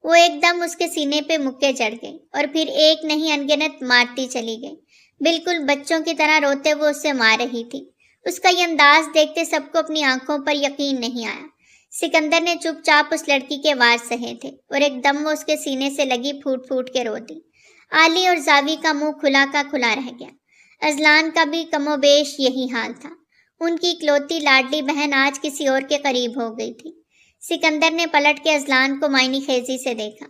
وہ ایک دم اس کے سینے پہ مکے چڑھ گئی اور پھر ایک نہیں انگنت مارتی چلی گئی۔ بالکل بچوں کی طرح روتے وہ اسے مار رہی تھی۔ اس کا یہ انداز دیکھتے سب کو اپنی آنکھوں پر یقین نہیں آیا۔ سکندر نے چپ چاپ اس لڑکی کے وار سہے تھے اور ایک دم وہ اس کے سینے سے لگی پھوٹ پھوٹ کے رو دی۔ علی اور زاوی کا منہ کھلا کا کھلا رہ گیا۔ اذلان کا بھی کم و بیش یہی حال تھا۔ ان کی اکلوتی لاڈلی بہن آج کسی اور کے قریب ہو گئی تھی۔ سکندر نے پلٹ کے اذلان کو معنی خیزی سے دیکھا۔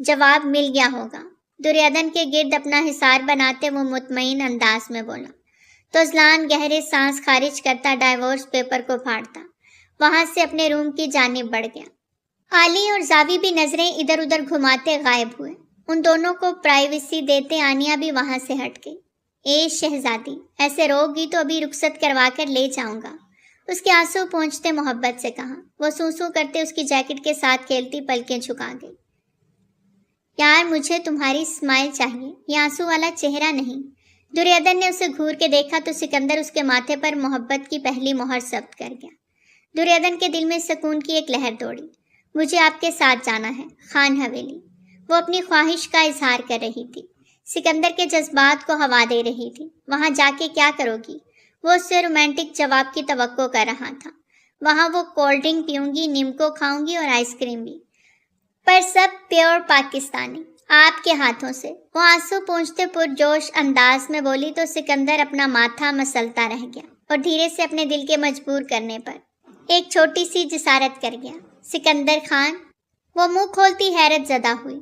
جواب مل گیا ہوگا۔ دُرِیودھن کے گرد اپنا حصار بناتے وہ مطمئن انداز میں بولا تو اذلان گہرے سانس خارج کرتا ڈائیورس پیپر کو پھاڑتا وہاں سے اپنے روم کی جانب بڑھ گیا۔ علی اور زاوی بھی نظریں ادھر ادھر گھماتے غائب ہوئے۔ ان دونوں کو پرائیویسی دیتے آنیا بھی وہاں سے ہٹ گئی۔ اے شہزادی، ایسے رو گی تو ابھی رخصت کروا کر لے جاؤں گا، اس کے آنسو پہنچتے محبت سے کہا۔ وہ سو کرتے اس کی جیکٹ کے ساتھ کھیلتی پلکیں جھکا گئی۔ یار مجھے تمہاری اسمائل چاہیے، یہ آنسو والا چہرہ نہیں۔ دُرِیودھن نے اسے گھور کے دیکھا تو سکندر اس کے ماتھے پر محبت کی پہلی مہر ثبت کر گیا۔ دُرِیودھن کے دل میں سکون کی ایک لہر دوڑی۔ مجھے آپ کے ساتھ جانا ہے، خان حویلی۔ وہ اپنی خواہش کا اظہار کر رہی تھی، سکندر کے جذبات کو ہوا دے رہی تھی۔ وہاں جا کے کیا کرو گی؟ وہ اس سے رومانٹک جواب کی توقع کر رہا تھا۔ وہاں وہ کولڈ ڈرنک پیوں گی، نیمکو کھاؤں گی اور آئس کریم بھی، پر سب پیور پاکستانی، آپ کے ہاتھوں سے۔ وہ آنسو پونچھتے پرجوش انداز میں بولی تو سکندر اپنا ماتھا مسلتا رہ گیا اور دھیرے سے اپنے دل کے مجبور کرنے پر ایک چھوٹی سی جسارت کر گیا۔ سکندر خان، وہ منہ کھولتی حیرت زدہ ہوئی۔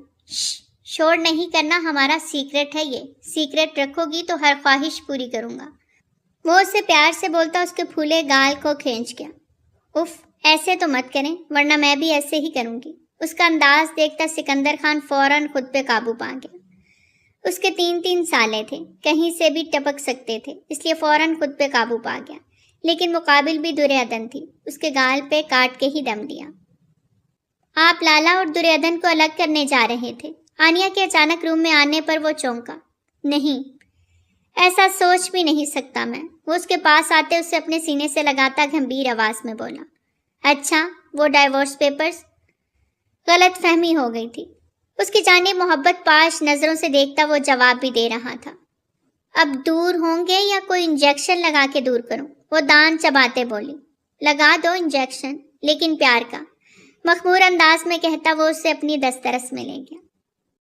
شور نہیں کرنا، ہمارا سیکرٹ ہے، یہ سیکرٹ رکھو گی تو ہر خواہش پوری کروں گا۔ وہ اسے پیار سے بولتا اس کے پھولے گال کو کھینچ گیا۔ اف، ایسے تو مت کریں ورنہ میں بھی ایسے ہی کروں گی۔ اس کا انداز دیکھتا سکندر خان فوراً خود پہ قابو پا گیا۔ اس کے 3 سالے تھے، کہیں سے بھی ٹپک سکتے تھے، اس لیے فوراً خود پہ قابو پا گیا۔ لیکن مقابل بھی دُرِیودھن تھی، اس کے گال پہ کاٹ کے ہی دم دیا۔ آپ لالا اور دُرِیودھن کو الگ کرنے جا رہے تھے؟ آنیا کے اچانک روم میں آنے پر وہ چونکا۔ نہیں، ایسا سوچ بھی نہیں سکتا میں۔ وہ اس کے پاس آتے اسے اپنے سینے سے لگاتا گھمبیر آواز میں بولا۔ اچھا، وہ ڈائیورس پیپرز؟ غلط فہمی ہو گئی تھی۔ اس کی جانب محبت پاش نظروں سے دیکھتا وہ جواب بھی دے رہا تھا۔ اب دور ہوں گے یا کوئی انجیکشن لگا کے دور کروں؟ وہ دان چباتے بولی۔ لگا دو انجیکشن، لیکن پیار کا، مخمور انداز میں کہتا وہ اسے اپنی دسترس میں لے گیا۔